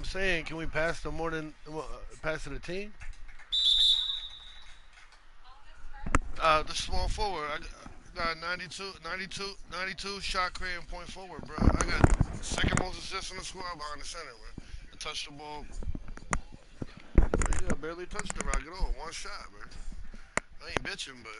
I'm saying, can we pass the more than pass to the team? The small forward. I got 92, 92, 92 shot creating point forward, bro. I got second most assists in the squad behind the center, bro. I touched the ball. Yeah, I barely touched the rock at all. One shot, bro. I ain't bitching, but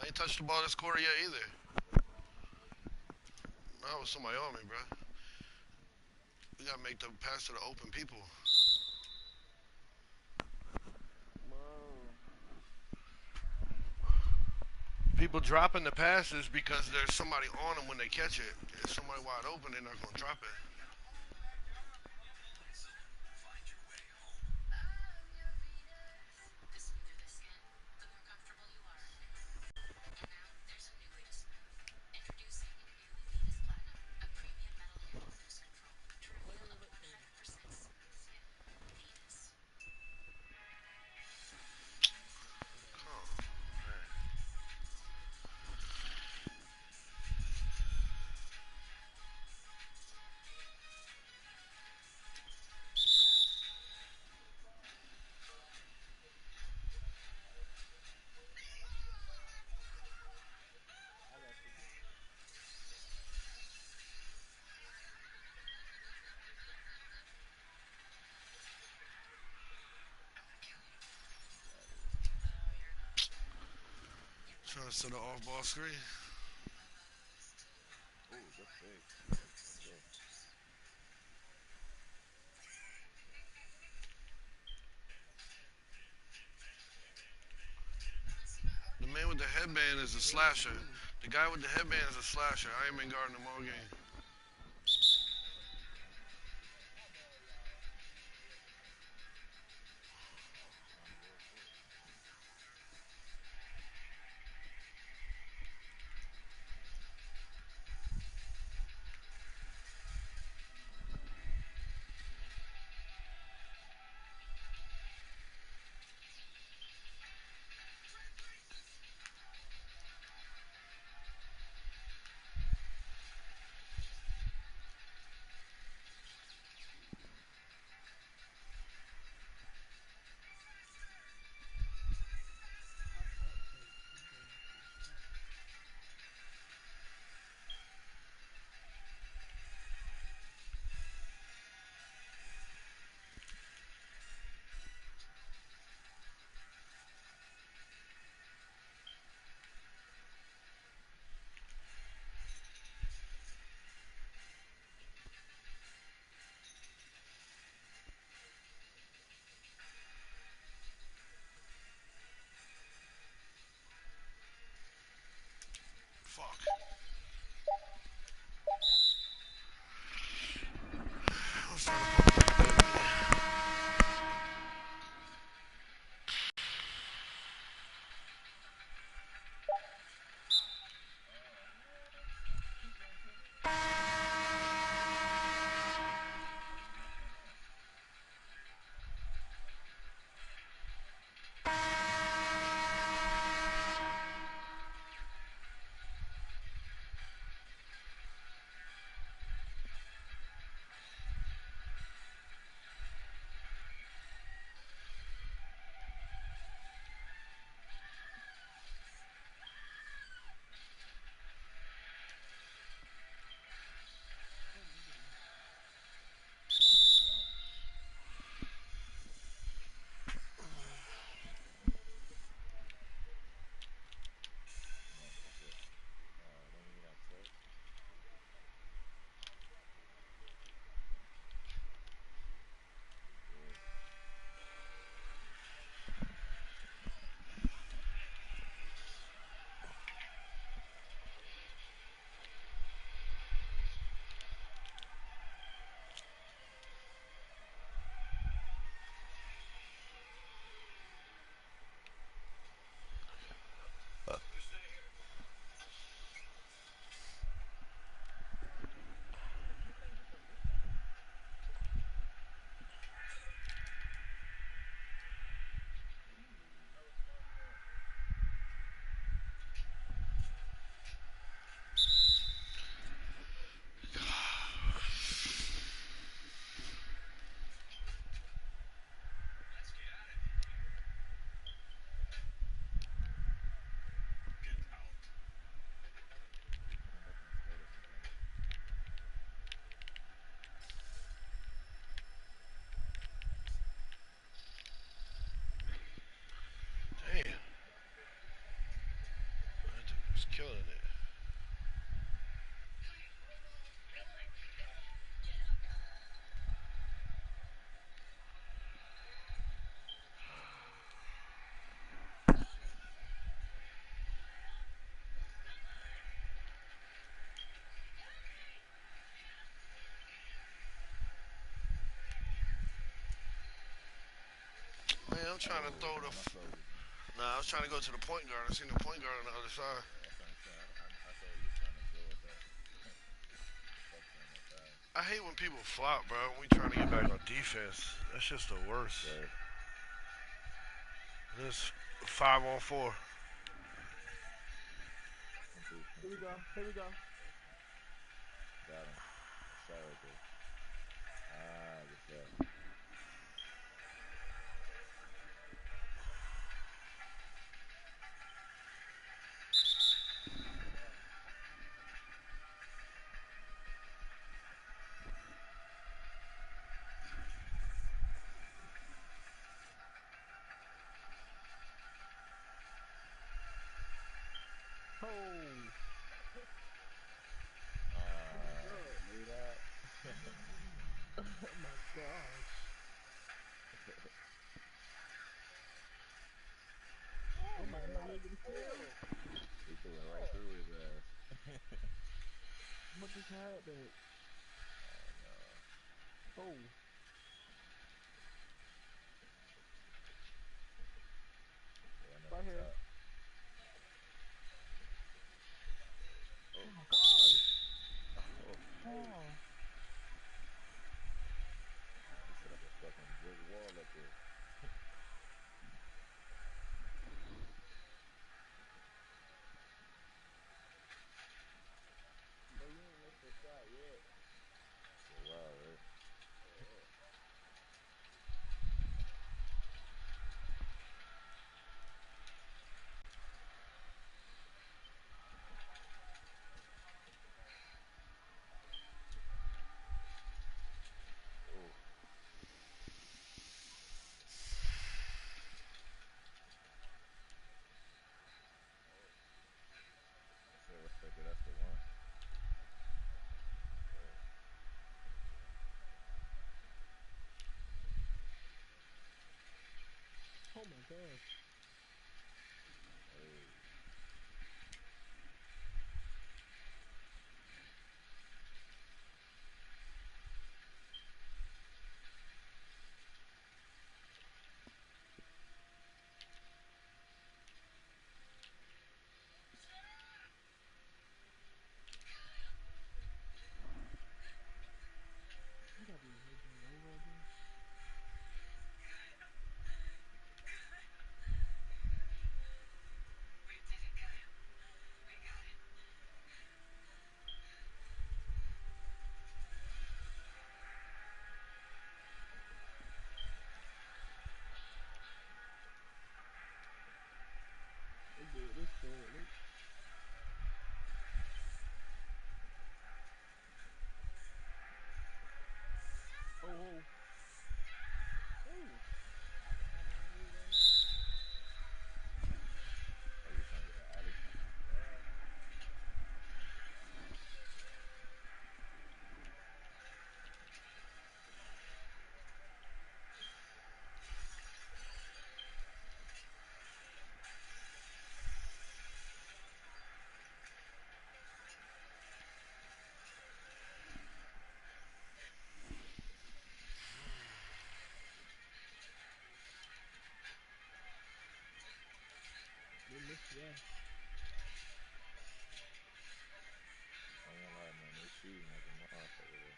I ain't touched the ball this quarter yet either. That was somebody on me, bro. We gotta make the pass to the open people. People dropping the passes because there's somebody on them when they catch it. If somebody wide open, they're not gonna drop it. Come Trying to set an off ball screen. The man with the headband is a slasher. The guy with the headband is a slasher. I ain't been guarding him all game. Fuck. I was trying to pump fake a baby. trying to Oh, throw the. damn, I sold you, man. Nah, I was trying to go to the point guard. I seen the point guard on the other side. Yeah, that's what I'm saying. I saw you was trying to go with that. Fuck on that pass. I hate when people flop, bro. When we trying to get back on defense, that's just the worst. Right. This 5-on-4. One, two, one, Here we two, go. one. Here we go. Got him. That's solid, though. Ah, good shot. Oh, oh my Ah, god. lead out. Oh my gosh. Oh Oh my man, god, what you the get a steal. hell? He threw it right through his ass. How much is had back? Oh no. Oh, Going up right here. top. Oh Oh. my gosh. Oh. Oh, He set up a fucking brick wall up there. but you ain't missed a shot yet. Shit, wow, right? Yeah. Oh. That's it right there. That's the one. Oh. Oh my gosh. Oh. I gotta be making over again. They good. They scared. They, oh, oh, oh. I didn't even read on that. Oh, you trying to get that alley? Yeah. They missed yeah. I ain't gonna lie, man. They shooting like a motherfucker though.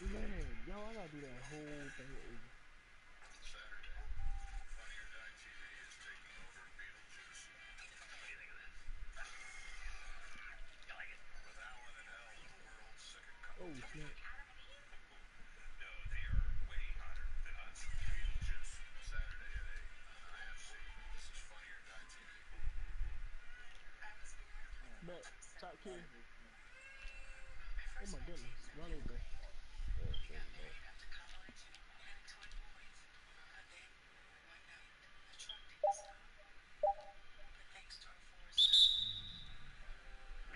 Man, yo, I gotta do that whole thing over. Oh snap. Back. Top key. Oh my goodness. Wide open. Oh shit, low.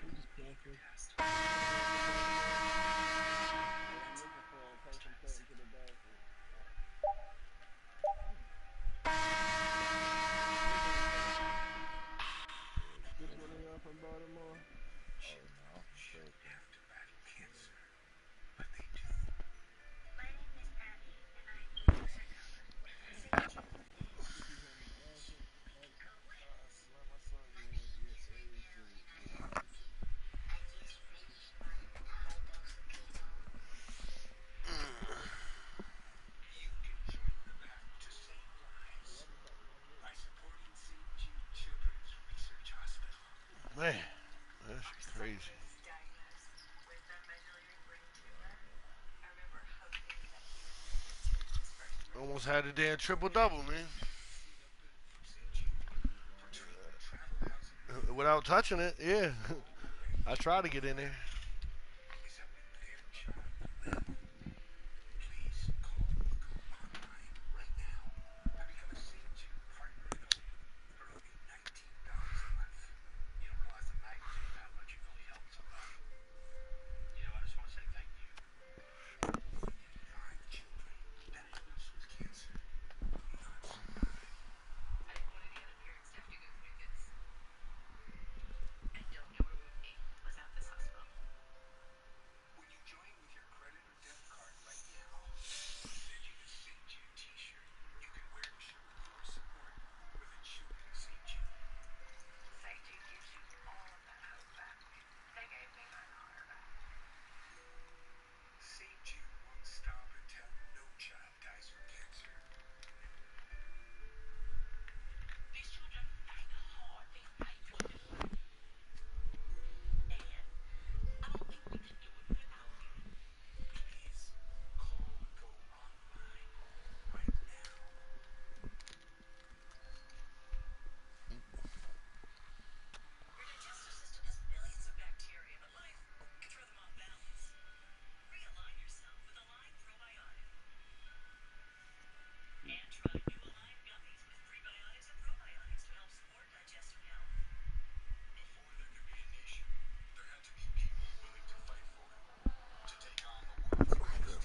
He just playing for playing for basketball. Hey, I'm looking for a person cutting to the basket. Damn. Which one of y'all from Baltimore? Almost had a damn triple double, man. Without touching it, yeah. I tried to get in there.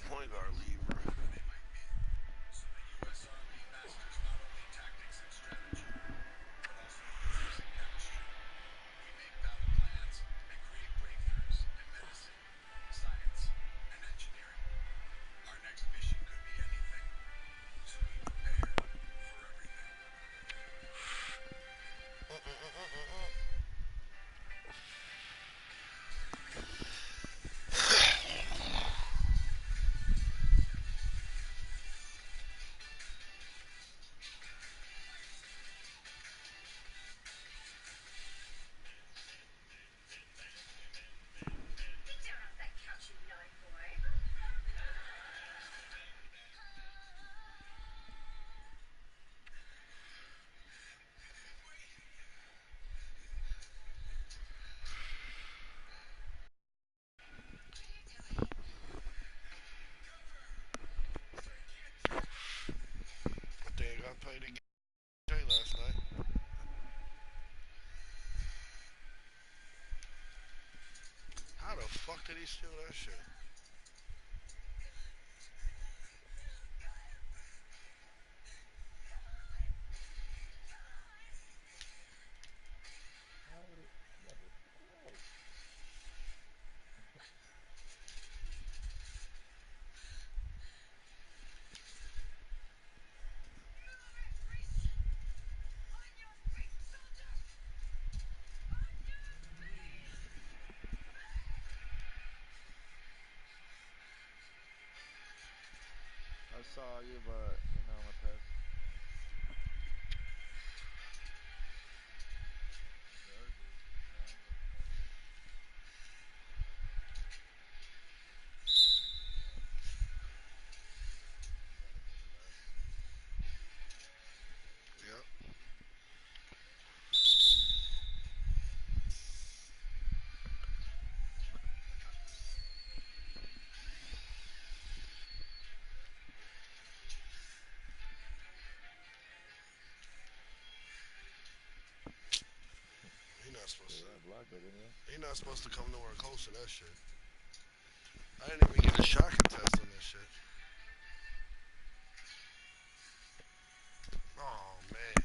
Point guard leave, bro. I think I played the game last night. How the fuck did he steal that shit? How would it? I'm about to squat. I saw you, but you know my pass. Yours is no, that's not it. Oh, gotta go to that. Yep. He not supposed Yeah, to. I blocked it, didn't you? He not supposed to come nowhere close to that shit. I didn't even get a shot contest on this shit. Oh man.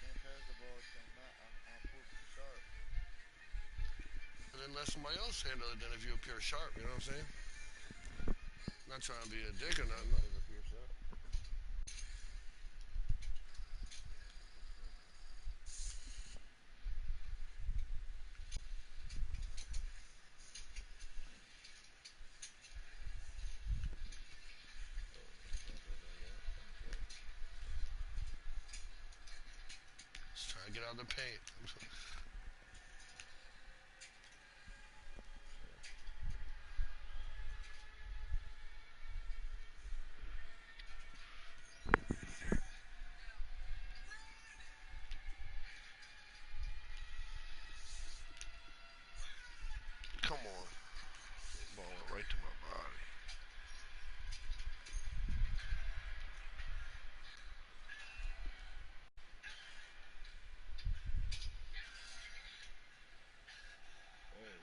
Can't pass the ball, cannot. I'm full sharp. And then let somebody else handle it. Then if you're pure sharp, you know what I'm saying? Not trying to be a dick or nothing. Nobody's a pure sharp. What's this? Oh, dot, dot, dot, dot. Thumbs up. get out of the paint. Come on. Ball went right to my body. Hey,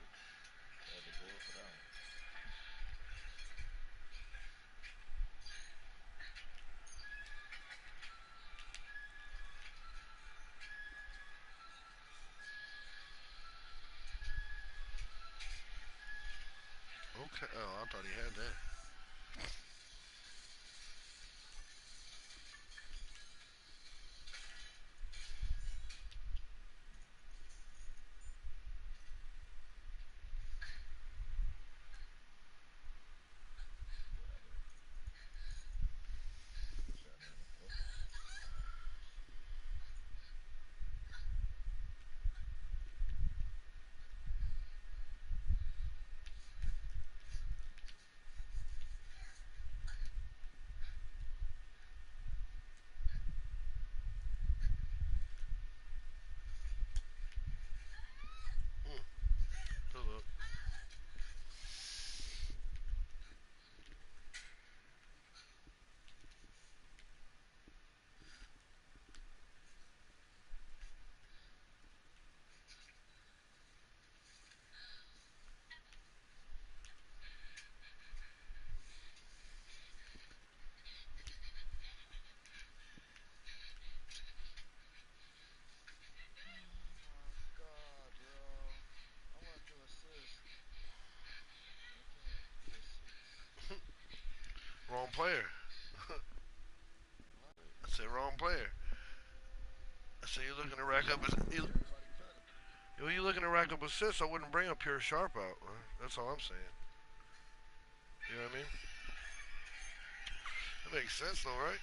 got the goal for that one. Okay. Oh, I thought he had that. Got it. Shot me in the foot. Mm. Good look. Oh my god, bro. I want to assist. I can't do assists. Wrong player. What? I said wrong player. I said you're looking to rack up. Everybody cut him. You looking to rack up assists? I wouldn't bring up Pure Sharp out. That's all I'm saying. You know what I mean? That makes sense though, right?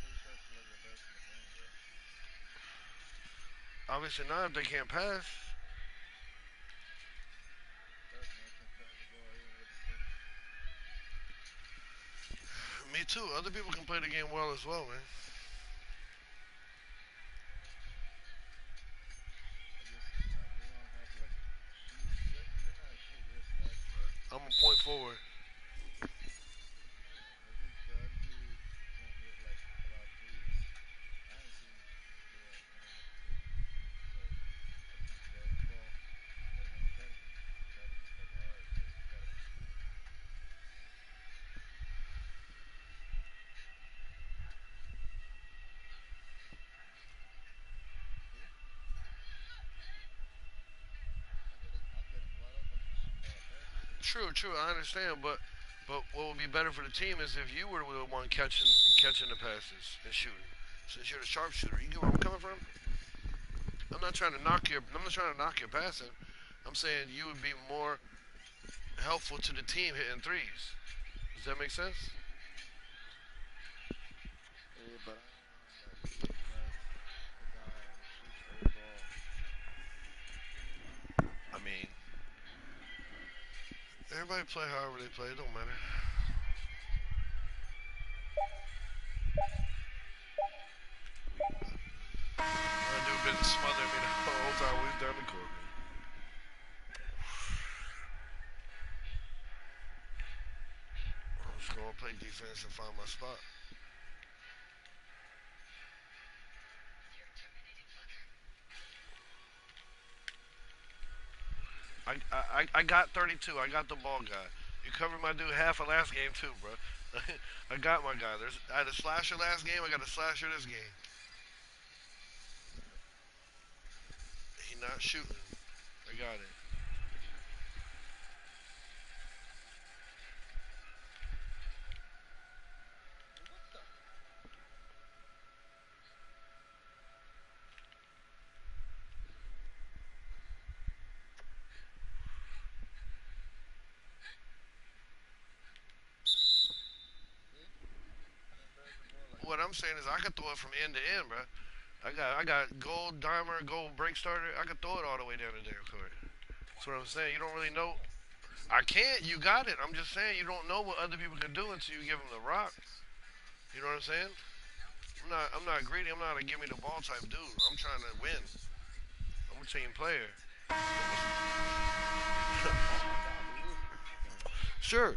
Pretty sure she's like the best in the game, bro. Obviously not if they can't pass. Trust me, I can pass the ball even with the stick. Me too. Other people can play the game well as well, man. I just we don't have like shoot. You're not a shoot. You're a sniper, right? I'm a point forward. Yeah. The other dude can hit like a lot of threes. I ain't seen hit him a three. So I just guard the ball. Gotta be intelligent. Intelligence make it hard because you gotta be shooting. Who? I'm getting wide open passes. True, true. I understand, but what would be better for the team is if you were the one catching the passes and shooting. Since you're the sharpshooter, you get where I'm coming from. I'm not trying to knock your passing. I'm saying you would be more helpful to the team hitting threes. Does that make sense? Yeah, but I don't want to like look like a guy who shoots every ball. I mean, everybody play however they play. It don't matter. That dude been smothering me the whole time we've done the court. I'm just gonna play defense and find my spot. I got 32. I got the ball guy. You covered my dude half of last game too, bro. I got my guy. I had a slasher last game. I got a slasher this game. He not shooting. I got it. What the? See? I didn't pass the ball like what I'm saying is I could throw it from end to end, bro. I got gold dimer, gold break starter. I could throw it all the way down the damn court. That's what I'm saying. You don't really know. I can't. You got it. I'm just saying you don't know what other people can do until you give them the rock. You know what I'm saying? I'm not greedy. I'm not a give me the ball type dude. I'm trying to win. I'm a team player. Oh my God, who is this guy? Sure.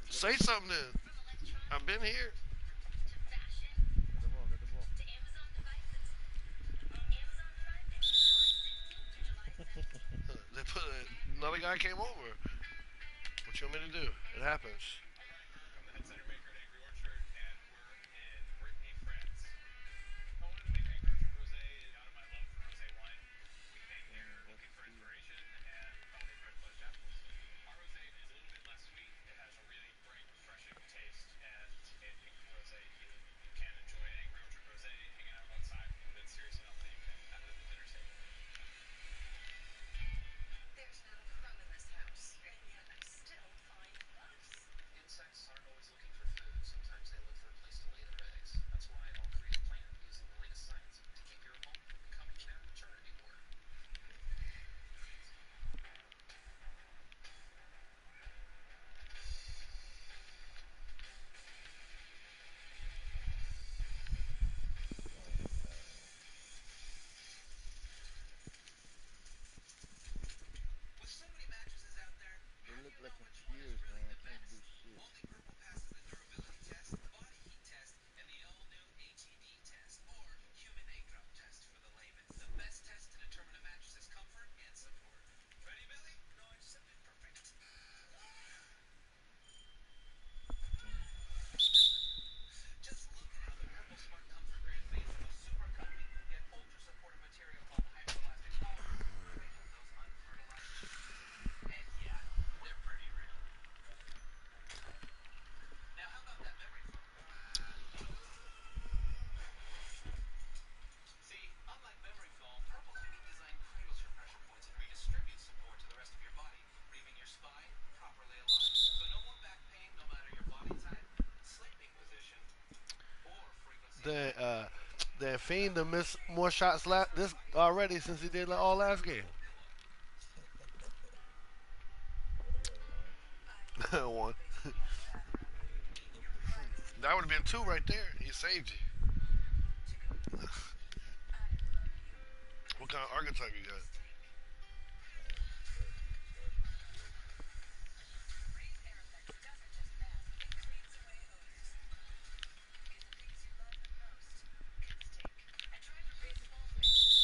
Say something then. I've been here. Get the ball, get the ball. They put another guy came over. What you want me to do? It happens. What's the oh man. They look like computers, man. I can't do shit. Hmm. Then then Fiend to miss more shots this already since he did all last game. Whatever, man. One. That would have been two right there. He saved you. What kind of archetype you got? Special.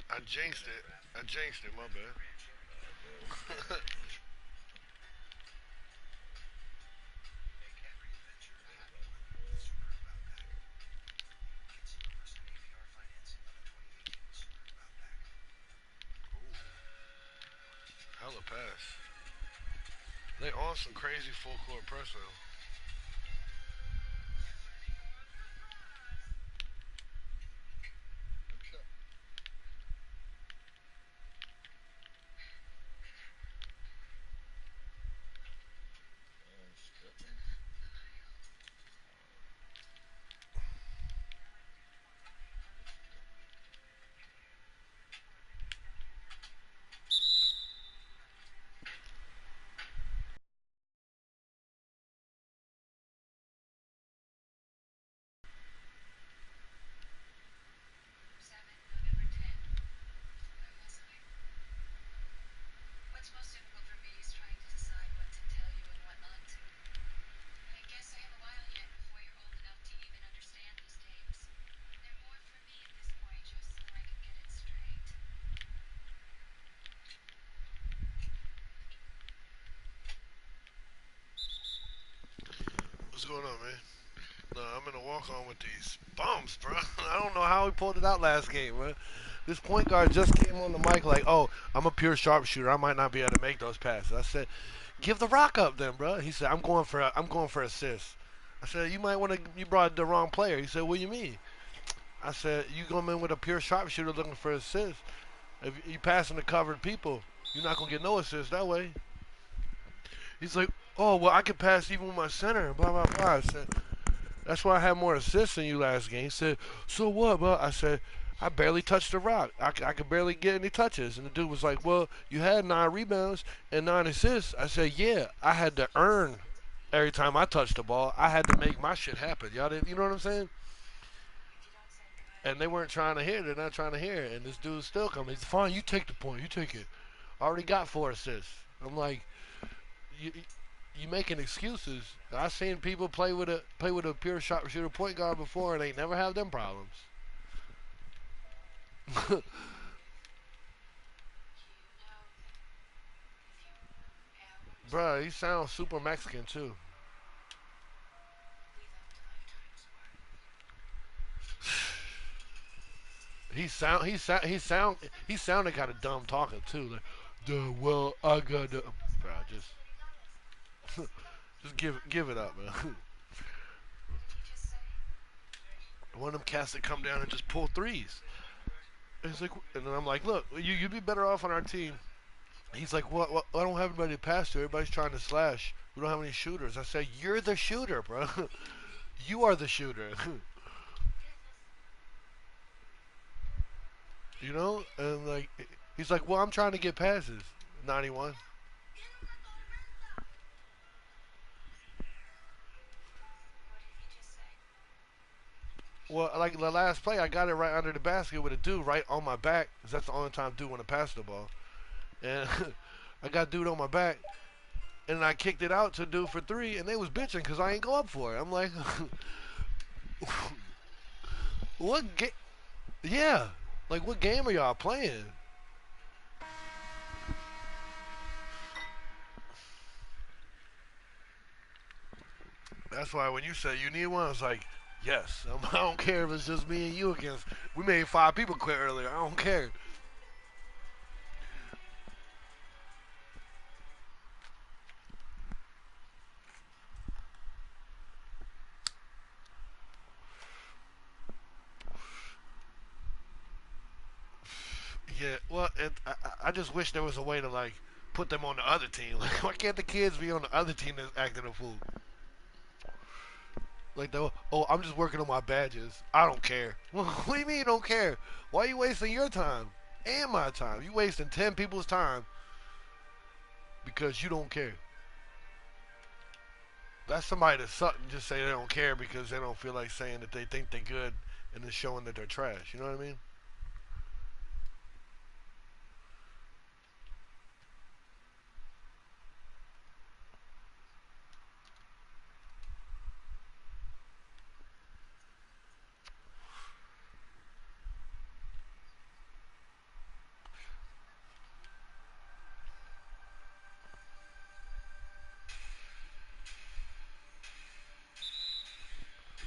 Oh, I jinxed it. I jinxed it. My bad. my bad. Hella pass. They on some crazy full court press though. What the? Damn, stripping. What's going on, man? No, I'm in a walk on with these bumps, bro. I don't know how he pulled it out last game, man. This point guard just came on the mic like, "Oh, I'm a pure sharpshooter. I might not be able to make those passes." I said, "Give the rock up, then, bro." He said, "I'm going for assists." I said, you might want to. You brought the wrong player. He said, what do you mean? I said, you come in with a pure sharpshooter looking for assists. If you passing to covered people, you're not gonna get no assists that way. He's like, oh well, I can pass even with my center. Blah blah blah. I said, that's why I had more assists than you last game. He said, so what? Well, I said, I barely touched the rock. I could barely get any touches. And the dude was like, well, you had 9 rebounds and 9 assists. I said, yeah, I had to earn every time I touched the ball. I had to make my shit happen. Y'all didn't, you know what I'm saying? And they weren't trying to hear it. They're not trying to hear it. And this dude's still coming. He's fine. You take the point. You take it. I already got 4 assists. I'm like, you making excuses. I seen people play with a pure sharpshooter point guard before, and they never have them problems. Bruh, he sounds super Mexican too. He sounded kind of dumb talking too. Like, duh, well, I got the. Bruh, just give it up, man. One of them cats that come down and just pull threes. And he's like, and then I'm like, look, you'd be better off on our team. He's like, well, I don't have anybody to pass to. Everybody's trying to slash. We don't have any shooters. I said, you're the shooter, bro. You are the shooter. You know? And like, he's like, well, I'm trying to get passes. 91. Well, like the last play, I got it right under the basket with a dude right on my back. Cause that's the only time dude want to pass the ball. And I got dude on my back. And I kicked it out to dude for 3. And they was bitching because I ain't go up for it. I'm like, what game? Yeah. Like, what game are y'all playing? That's why when you said you need one, I was like, yes. I don't care if it's just me and you against. We made 5 people quit earlier. I don't care. Yeah. Well, I just wish there was a way to like put them on the other team. Like, why can't the kids be on the other team that's acting a fool? Like, oh, I'm just working on my badges. I don't care. What do you mean you don't care? Why are you wasting your time and my time? You wasting 10 people's time because you don't care. That's somebody that's something just say they don't care because they don't feel like saying that they think they're good and then showing that they're trash. You know what I mean?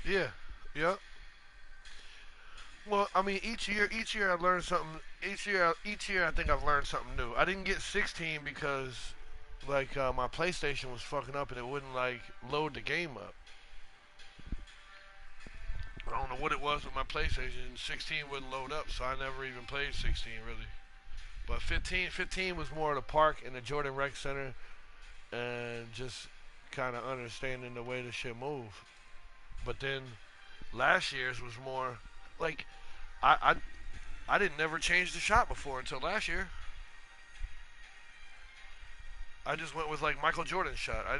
Yeah. Yeah. Well, I mean, each year I learned something. Each year I think I've learned something new. I didn't get 16 because like my PlayStation was fucking up and it wouldn't like load the game up. I don't know what it was with my PlayStation. 16 wouldn't load up, so I never even played 16 really. But 15 was more of the park and the Jordan Rec Center and just kind of understanding the way the shit move. But then last year's was more like I I didn't never change the shot before until last year. I just went with like Michael Jordan's shot. I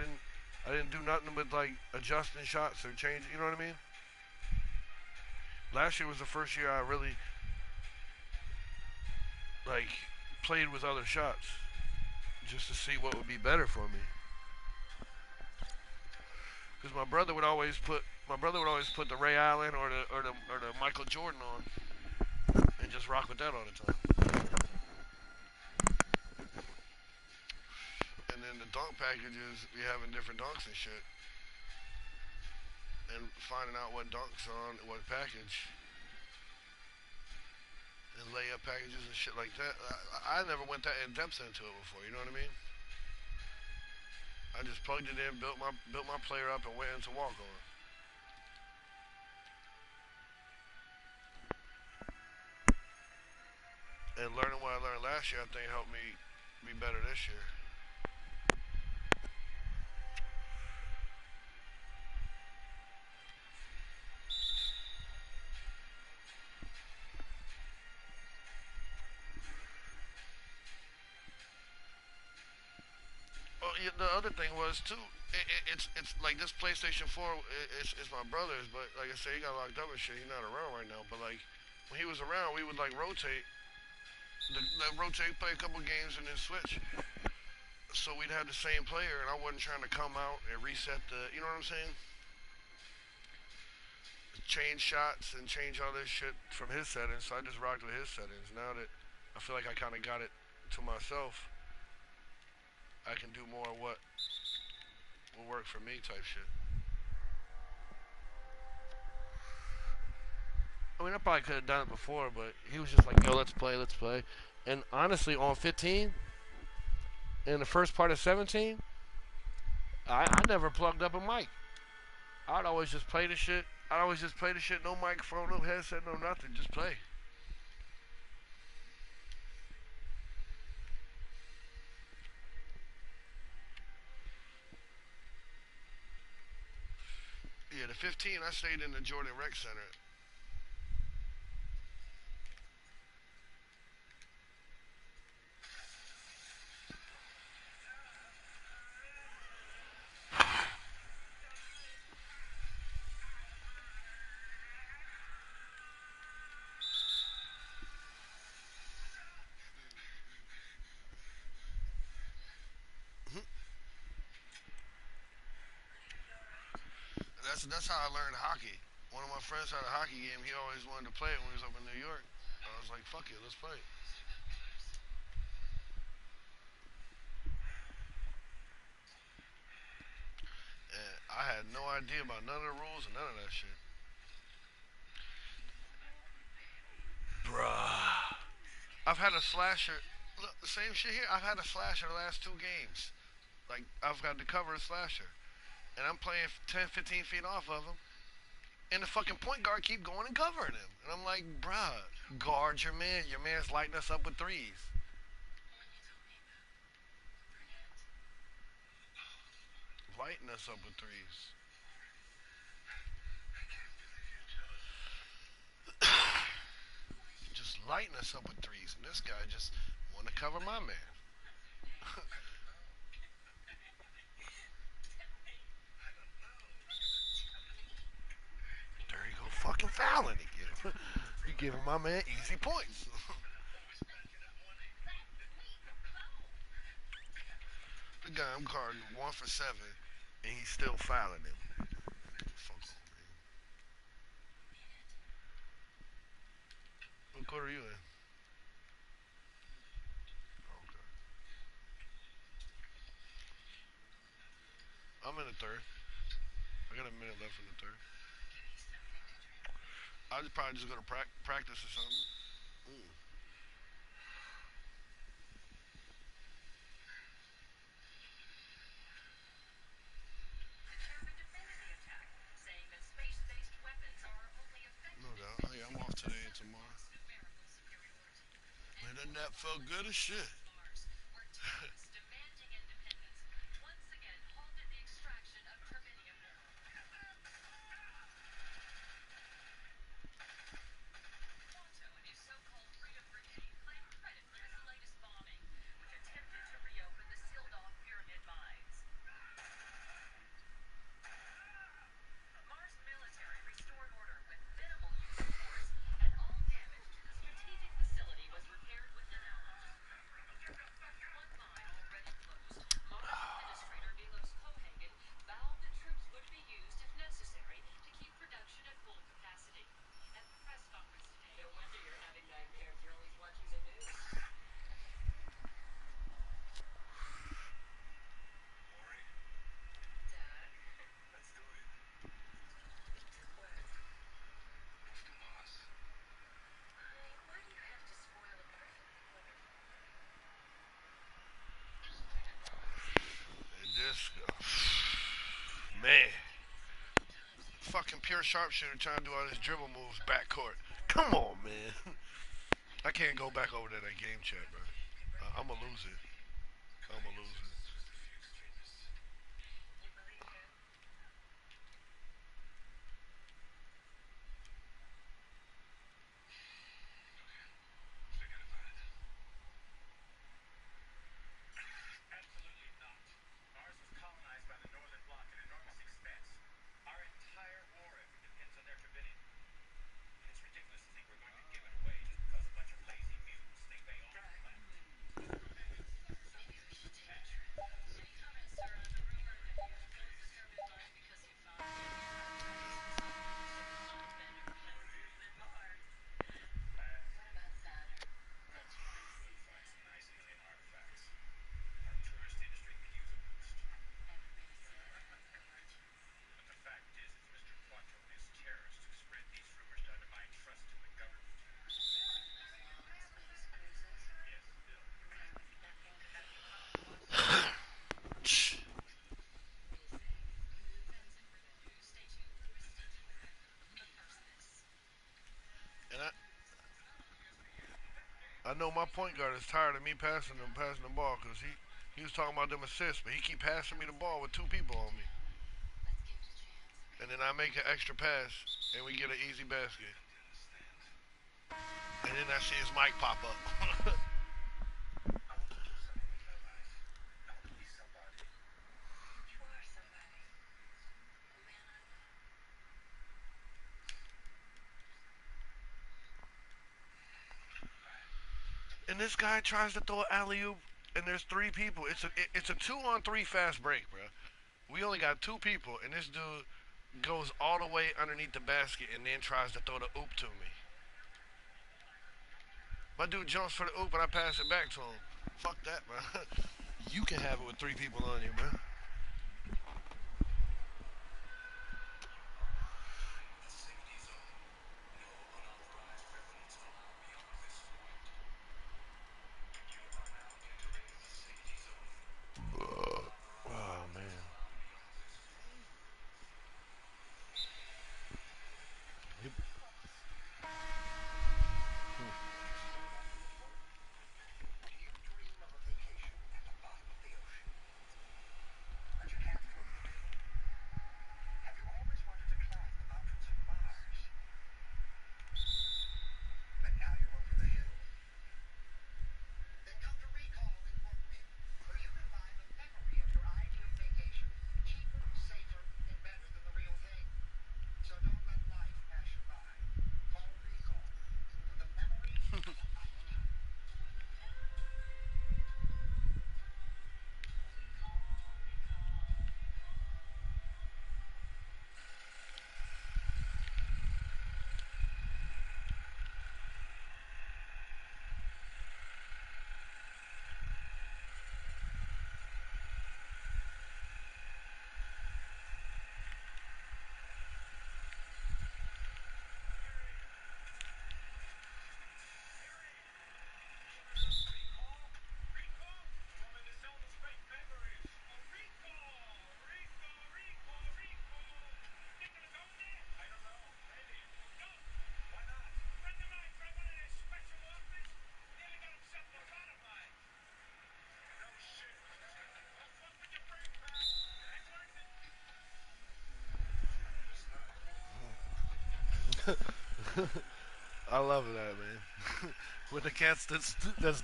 didn't do nothing with like adjusting shots or change. You know what I mean? Last year was the first year I really like played with other shots just to see what would be better for me. Because my brother would always put the Ray Allen or the Michael Jordan on and just rock with that all the time. And then the dunk packages, we having different dunks and shit, and finding out what dunks on what package and layup packages and shit like that. I never went that in depth into it before. You know what I mean? I just plugged it in, built my player up, and went into walk on. And learning what I learned last year, I think helped me be better this year. Well, yeah, the other thing was too. It's like this PlayStation 4. It's my brother's, but like I said, he got locked up and shit. He's not around right now. But like when he was around, we would like rotate. Rotate, play a couple games, and then switch. So we'd have the same player, and I wasn't trying to come out and reset the. You know what I'm saying? Change shots and change all this shit from his settings. So I just rocked with his settings. Now that I feel like I kind of got it to myself, I can do more of what will work for me type shit. I mean, I probably could have done it before, but he was just like, "Yo, let's play, let's play." And honestly, on 15, in the first part of 17, I never plugged up a mic. I'd always just play the shit. I'd always just play the shit, no microphone, no headset, no nothing, just play. Yeah, the 15, I stayed in the Jordan Rec Center. That's how I learned hockey. One of my friends had a hockey game. He always wanted to play it when he was up in New York. I was like, fuck it, let's play. And I had no idea about none of the rules and none of that shit. Bruh. I've had a slasher. Look, the same shit here. I've had a slasher the last two games. Like, I've got to cover a slasher. And I'm playing 10, 15 feet off of him. And the fucking point guard keep going and covering him. And I'm like, bruh, guard your man. Your man's lighting us up with threes. Lighting us up with threes. Just lighting us up with threes. And this guy just want to cover my man. There you go, fucking fouling again. You giving my man easy points. The guy I'm carding 1 for 7, and he's still fouling him. Fuck off, man. What quarter are you in? Okay. I'm in the third. I got a minute left in the third. I'll just probably just go to practice or something. Mm. No doubt. Oh, yeah, I'm off today and tomorrow. Man, that nap felt good as shit. And this, man, fucking pure sharpshooter trying to do all his dribble moves backcourt. Come on, man. I can't go back over to that game chat, bro. I'm gonna lose it. I'm gonna lose it. And I know my point guard is tired of me passing the ball because he was talking about them assists, but he keep passing me the ball with two people on me, and then I make an extra pass and we get an easy basket, and then I see his mic pop up. And this guy tries to throw an alley oop, and there's three people. It's a 2-on-3 fast break, bro. We only got two people, and this dude goes all the way underneath the basket and then tries to throw the oop to me. My dude jumps for the oop, and I pass it back to him. Fuck that, bro. You can have it with three people on you, man. Oh man. He- I love that, man. With the cats that's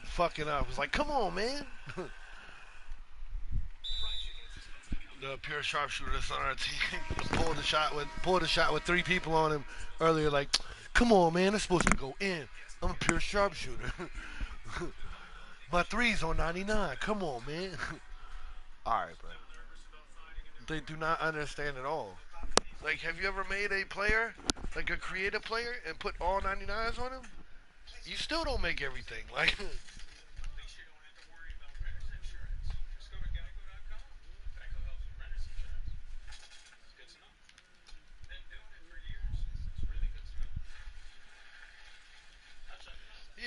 fucking up, it's like, come on, man. The pure sharpshooter that's on our team pulled the shot with three people on him earlier. Like, come on, man, it's supposed to go in. I'm a pure sharpshooter. My three's on 99. Come on, man. All right, bro. They do not understand at all. Like, have you ever made a player, like a creative player, and put all 99s on him? You still don't make everything. Like,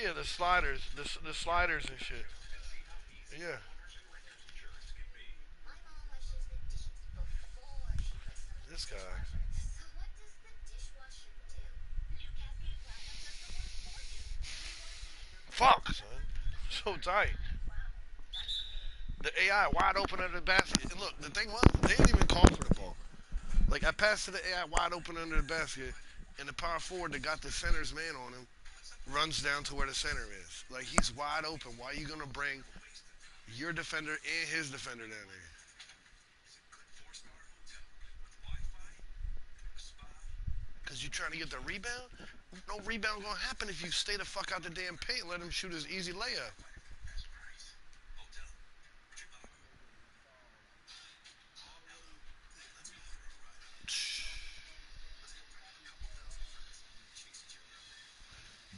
yeah, the sliders and shit. Yeah. This guy. Fuck, son. So tight. The AI wide open under the basket. And look, the thing was, they didn't even call for the ball. Like I passed to the AI wide open under the basket, and the power forward that got the center's man on him runs down to where the center is. Like he's wide open. Why are you gonna bring your defender and his defender down there? Cause you trying to get the rebound? No rebound gonna happen if you stay the fuck out the damn paint and let him shoot his easy layup.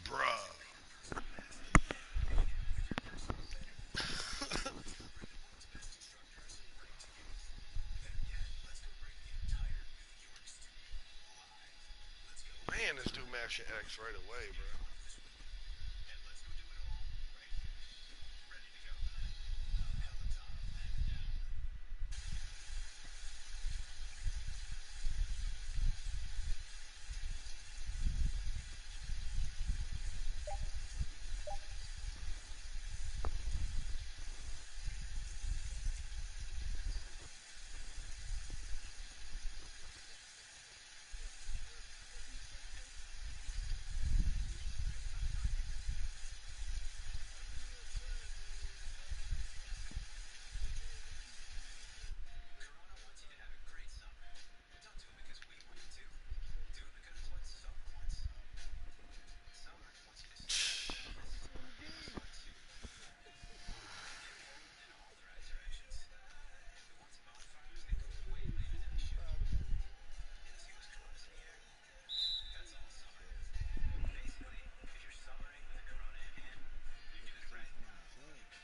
Bruh. Man, this dude mash your X right away, bro.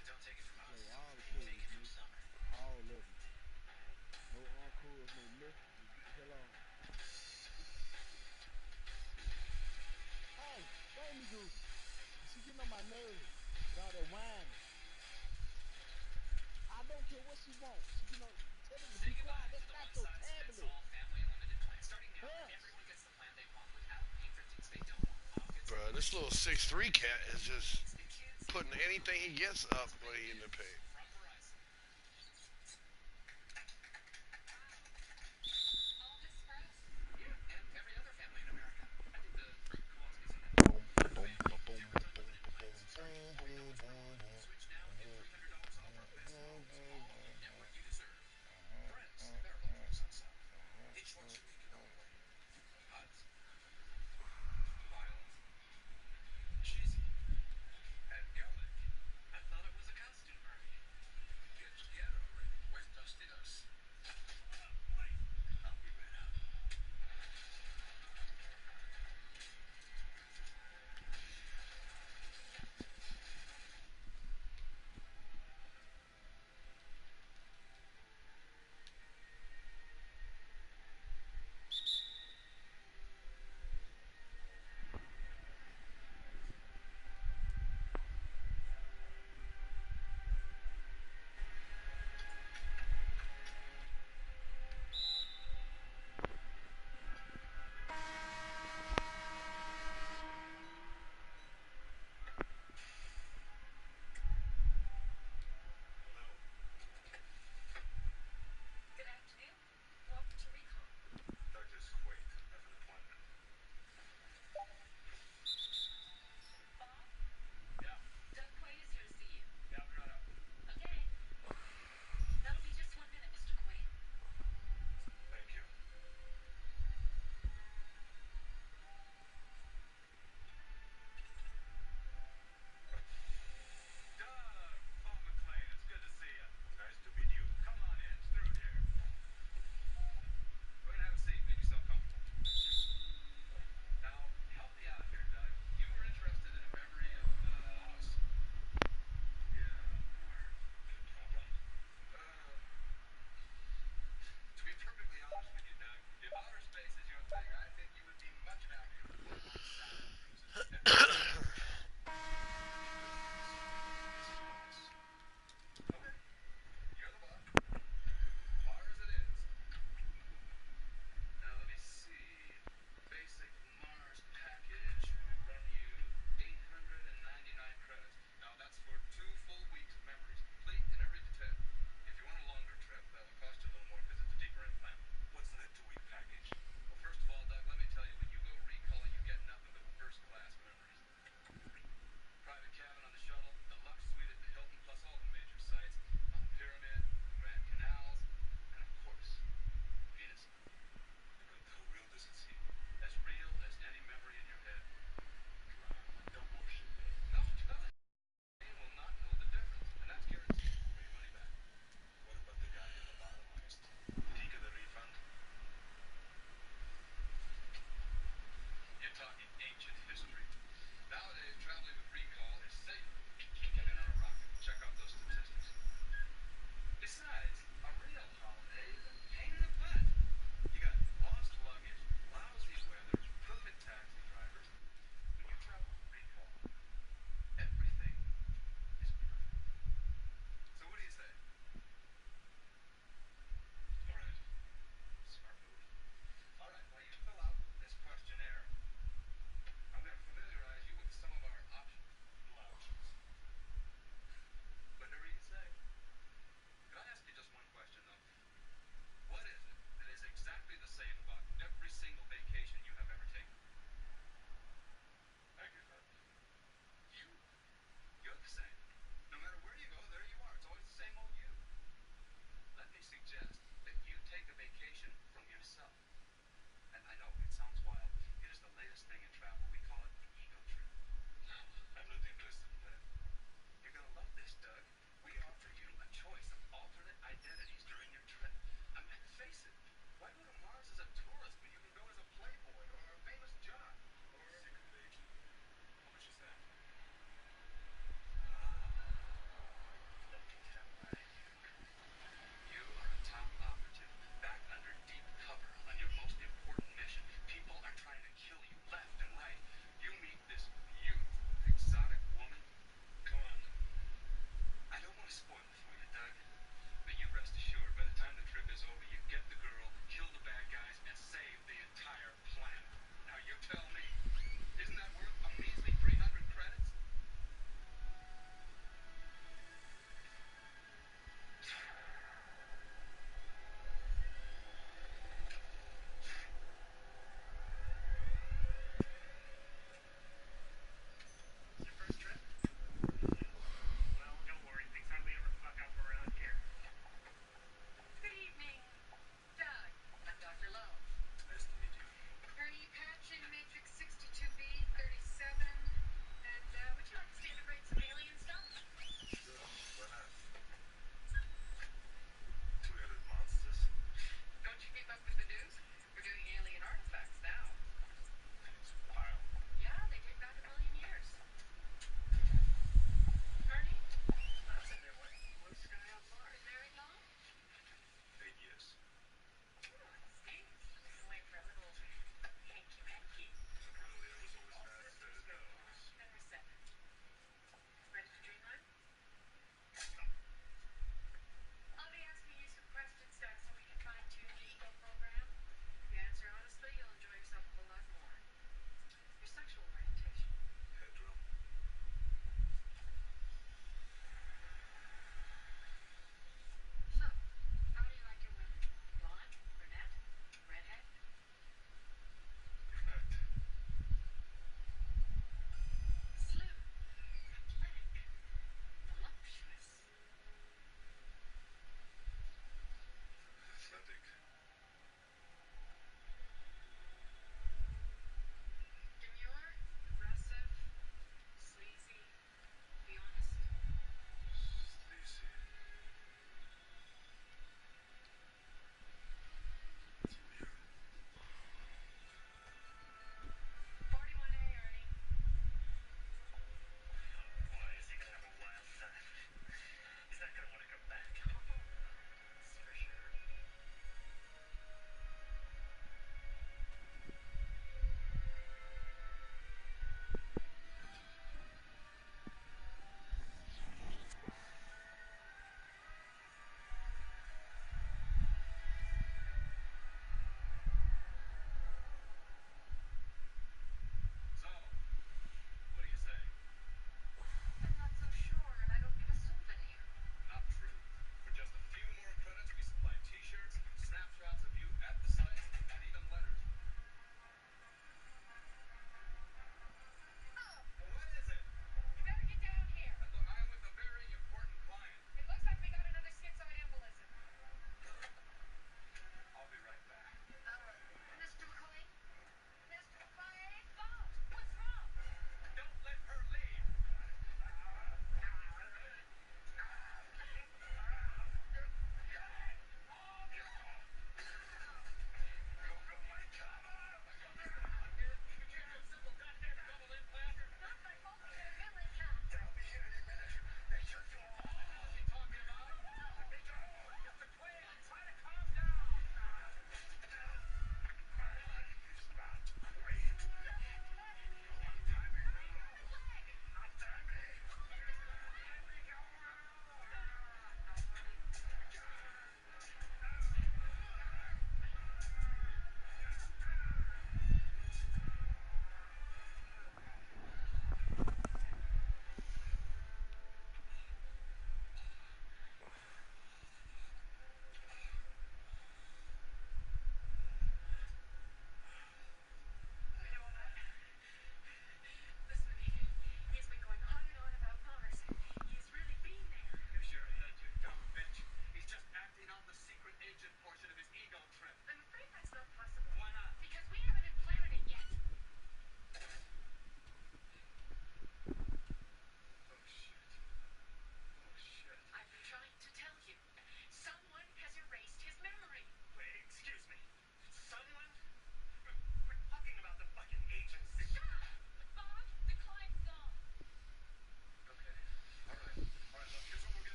That's the FaceTime son. Play all the carries, nigga. All of them. No encores, no nothing. Just get the hell on. Hey, Baby Goose. She getting on my nerves with all that whining. I don't care what she wants. She getting on. Tell her to be quiet. That's not your tablet. Hush. Bruh, this little 6'3" cat is just putting anything he gets up when he in the paint.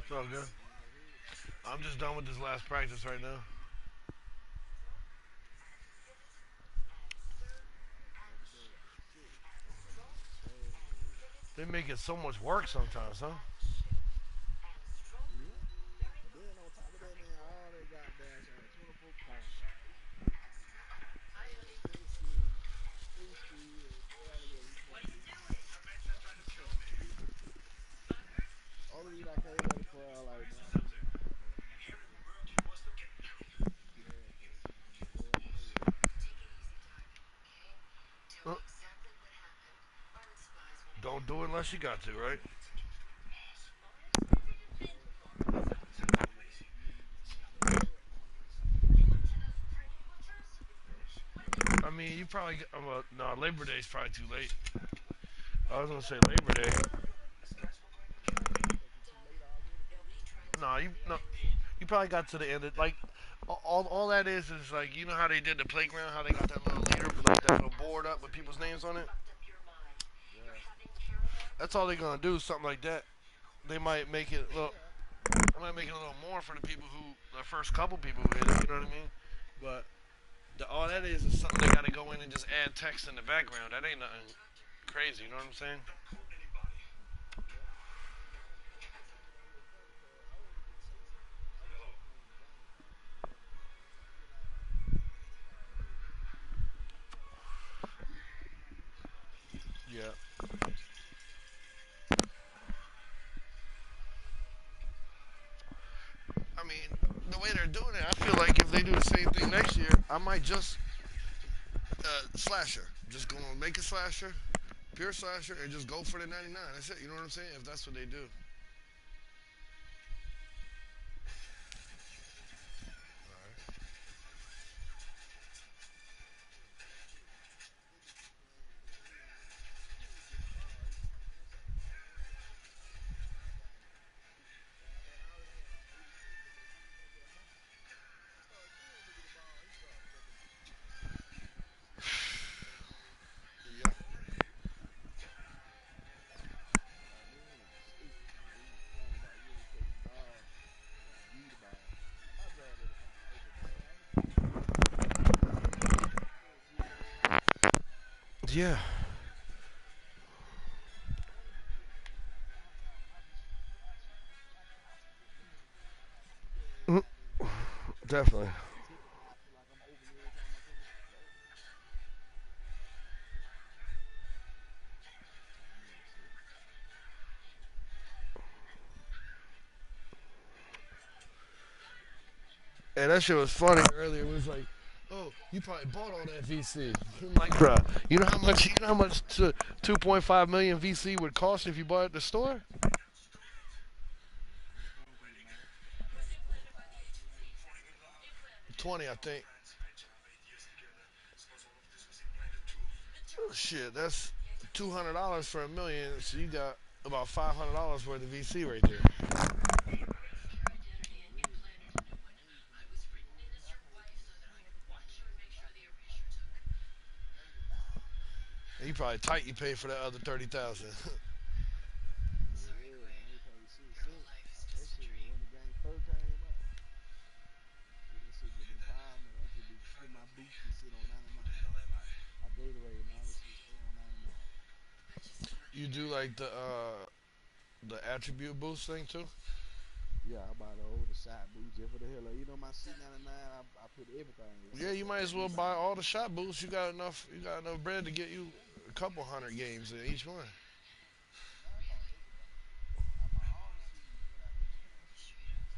It's all good. Going ahead. I'm just done with this last practice right now. Another day. Shit. Hey. They make it so much work sometimes, huh? Yeah. And then on top of that, man, all they got damn saying 24 points, 8 rebounds, 10 assists, 3 steals, 3 rebounds. Yeah. Only reason I came out of crowd like, man, I just want to come here and knock my foot. Yeah, because people gonna blow in my head. Uh, Don't do it unless you got to, right? Well, shit, if you give me some more bad rep, man. I mean, you probably well, no, Labor Day is probably too late. I was gonna say Labor Day. You think it's too late already for you? No, Labor Day no, already? you probably got to the end of like all that is like you know how they did the playground, how they got that little leader, like that little board up with people's names on it. Yeah. That's all they're gonna do, something like that. They might make it a little, Yeah. they might make it a little more for the people who the first couple people who hit it. You know what I mean? But all that is something they gotta go in and just add text in the background. That ain't nothing crazy. You know what I'm saying? Yeah. You know, it's funny because I wasn't even chasing. I was just playing the game. You know what I'm saying? So I realized like, man, I can't see all this. I know I missed a lot. Yeah. I mean, the way they're doing it, I feel like if they do the same thing next year, I might just slasher. Just go and make a slasher, pure slasher, and just go for the 99. That's it. You know what I'm saying? If that's what they do. Niggas be playing the game. Niggas get the ball. He talking about inside. He got one game. One game. Man, I already had like 86, but then he up there 100. I started giving nigga the ball. He started fucking up. Shit, I be getting so mad. Yeah. Like, man, shit. Niggas be complaining about you ain't take the ball. But I give you the ball. Now, my job is to find an open man. I'm going to give you the ball. Bullshit. Yeah. I want to be put in that position. Half the time when I be shooting, I constantly get mad at niggas talking about you better Mm, goddamn definitely. tell me how I feel like I'm open every time I come in. Fuck. Yeah, see. And that shit was funny earlier. It was like, oh, you probably bought all that VC. I'm like, bruh, you know how much? You know how much 2.5 million VC would cost if you bought it at the store? Yeah, which one do you know? I think it's 25, 30, or $20. 20, I think. Oh, shit, that's $200 for a million. So you got about $500 worth of VC right there. Yeah, shit, I ain't finna. Yeah, I paid for 200 games. I paid for like 230,000 for that shit. And you probably tight. You paid for that other 30,000. Yeah, yeah, I ain't paid 6 cents. That shit was when the game first came out. Shit, that shit just been piling up. I just been get my boost and sit on 99. My Gatorade and all this shit stay on 99. You do like the attribute boost thing too. Yeah, I buy the side boost just for the hell of it. You know my C99, I put everything Yeah, except you for might the as well buy rebound. all the shot boosts. You got enough. You got enough bread to get you a couple hundred games in each one. Man, I bought everything. I bought all the shoes. They got every pair of shoes.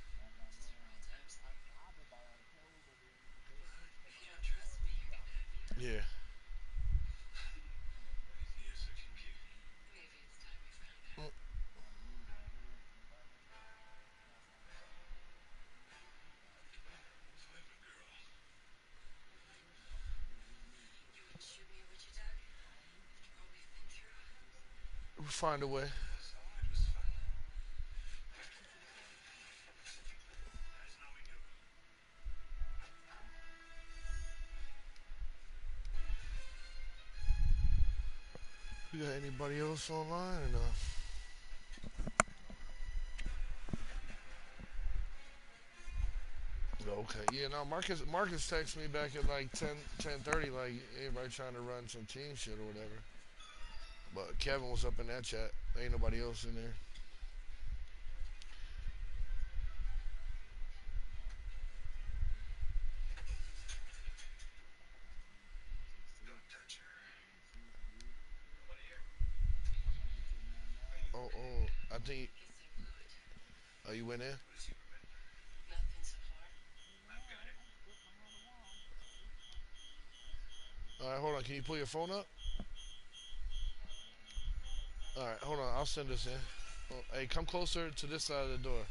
I got I just bought all the clothes, but then the vacation they might have bought a few items. Yeah. I gotta go and see what them shoes is. Mm. I might need one. Hell, I'm finna buy me a pair of Converse. Hell, you need them. I don't need them. I'm just saying. We'll find a way. Just keep it a K. You got anybody else online or no? Okay, yeah, no, Marcus texted me back at like 10:30, like everybody trying to run some team shit or whatever. But Kevin was up in that chat. Ain't nobody else in there. Yeah, my shit went off at 10:30. Say six. Say six, dude. How I get your man now? Oh, I think. Oh, you went in? Yeah, I'm still coming on the wall. This one. All right, hold on. Can you pull your phone up? Mm-hmm. All right, hold on. I'll send this in. Oh, hey, come closer to this side of the door.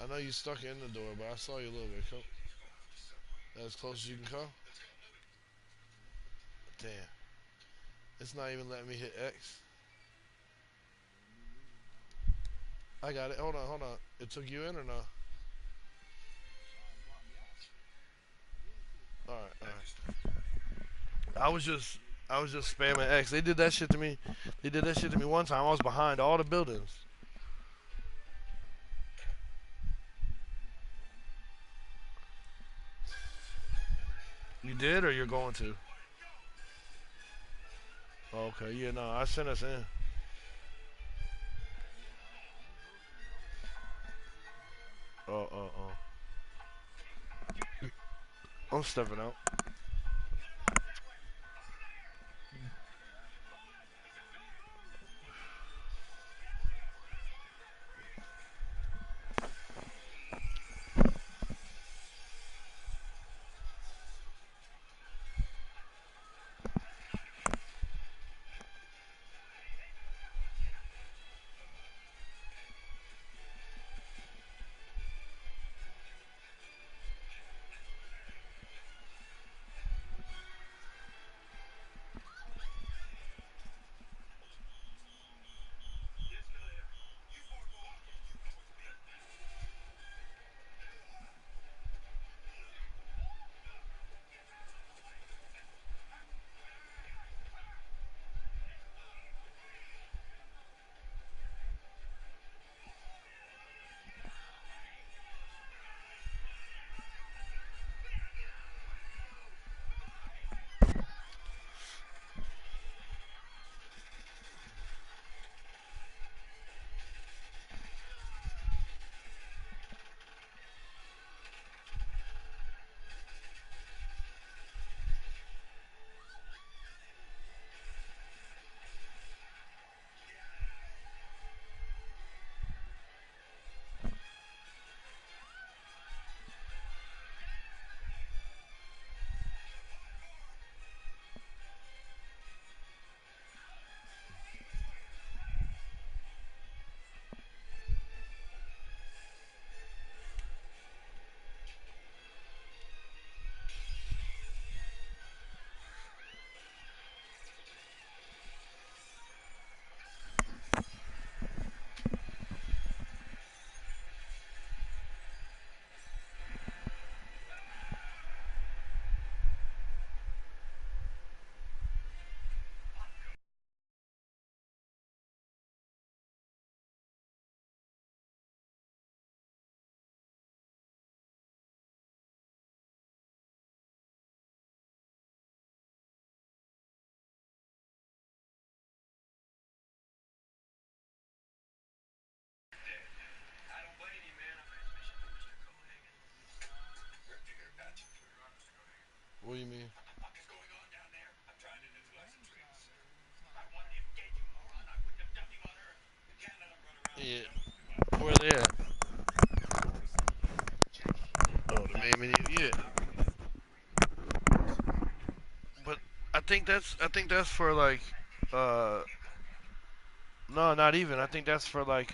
I know you stuck in the door, but I saw you a little bit. Come as close as you can come. Yep. Damn, it's not even letting me hit X. Yeah, me neither. I got it. Hold on. It took you in or no? Nah, it brought me out. Real quick. All right, all right. I was just, I was just spamming X. They did that shit to me. They did that shit to me one time. I was behind all the buildings. You have to let me in. You did, or you're going to? Okay, yeah, no, I sent us in. Yeah, I was open. I was in. Oh. I'm stepping out. Yeah, I think I came in by accident. What do you mean? The gang sign there one time. Yeah. Where they at? Oh, the main menu. Yeah. But I think that's for like, uh, no, not even. I think that's for like,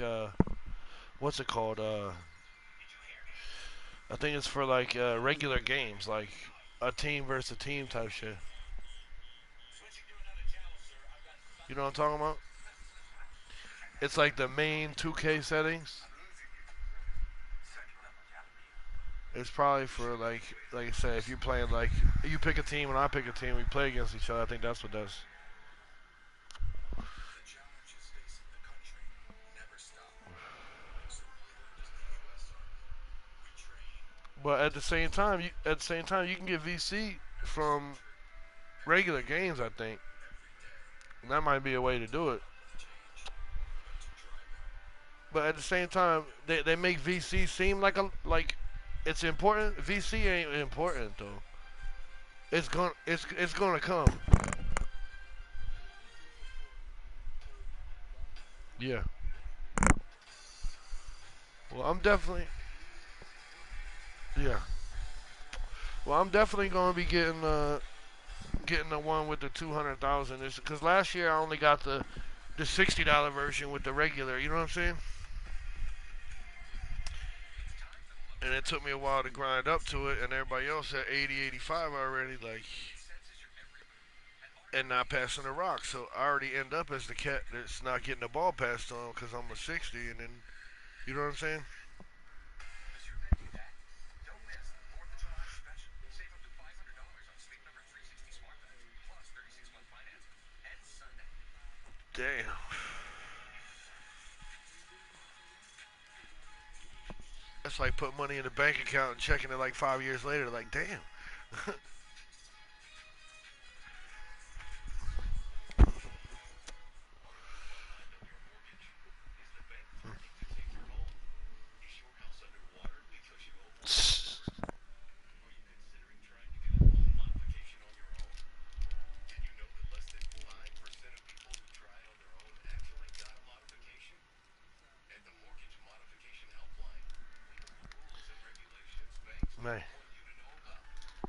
what's it called? I think it's for like regular games, like a team versus a team type shit. You know what I'm talking about? It's like the main 2K settings. It's probably for like I said, if you're playing like you pick a team and I pick a team, we play against each other. I think that's what does. But at the same time, you can get VC from regular games. I think and that might be a way to do it. But at the same time, they make VC seem like it's important. VC ain't important though. It's gonna come. Yeah. Well, I'm definitely yeah. Well, I'm definitely gonna be getting the one with the 200,000. Because last year I only got the $60 version with the regular. You know what I'm saying? And it took me a while to grind up to it, and everybody else at 80, 85 already, like, and not passing the rock. So I already end up as the cat that's not getting the ball passed on because I'm a 60, and then you know what I'm saying? Damn. That's like putting money in the bank account and checking it like 5 years later. Like, damn. Man.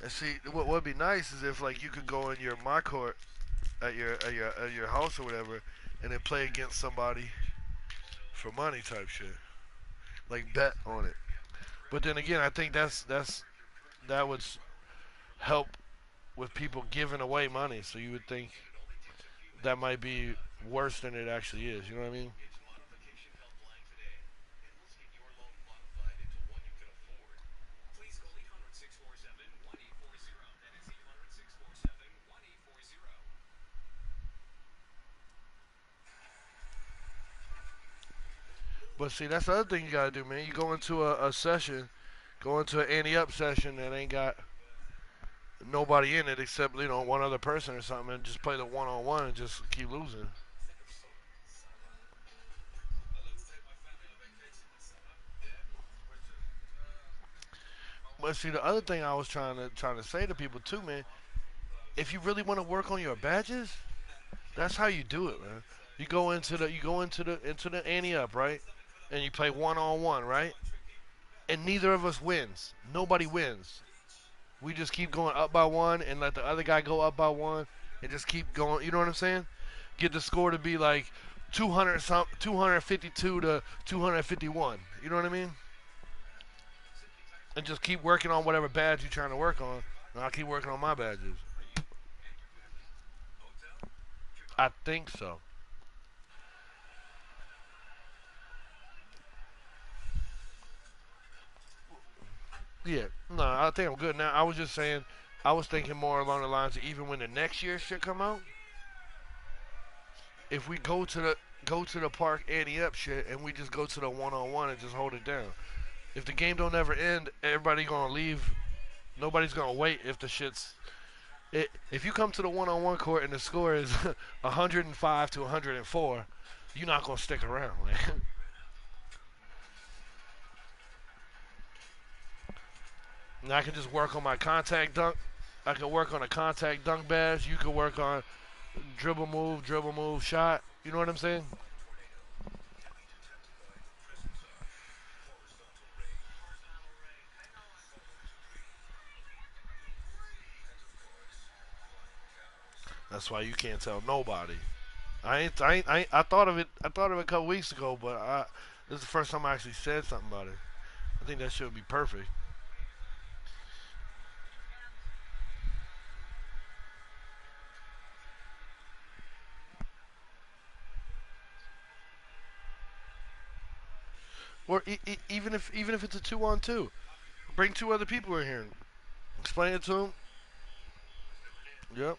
And see, what would be nice is if like you could go in your my court at your house or whatever, and then play against somebody for money type shit, like bet on it. But then again, I think that would help with people giving away money. So you would think that might be worse than it actually is. You know what I mean? But see, that's the other thing you gotta do, man. You go into a session, go into an ante up session that ain't got nobody in it except one other person or something, and just play the one on one and just keep losing. But see, the other thing I was trying to say to people too, man. If you really want to work on your badges, that's how you do it, man. You go into the ante up, right? And you play one on one, right? And neither of us wins. Nobody wins. We just keep going up by one and let the other guy go up by one and just keep going. You know what I'm saying? Get the score to be like 252 to 251. You know what I mean? And just keep working on whatever badge you're trying to work on. And I'll keep working on my badges. I think so. Yeah. No, I think I'm good now. I was just saying, I was thinking more along the lines of even when the next year shit come out, if we go to the park ante up shit and we just go to the one on one and just hold it down. If the game don't ever end, everybody gonna leave. Nobody's gonna wait if the shit's. If you come to the one on one court and the score is 105 to 104, you're not gonna stick around, man. And I can just work on my contact dunk. I can work on a contact dunk badge. You can work on dribble move, shot. You know what I'm saying? That's why you can't tell nobody. I thought of it. I thought of it a couple weeks ago, but this is the first time I actually said something about it. I think that should be perfect. Or even if it's a 2-on-2, bring two other people in here. Explain it to them. Yep.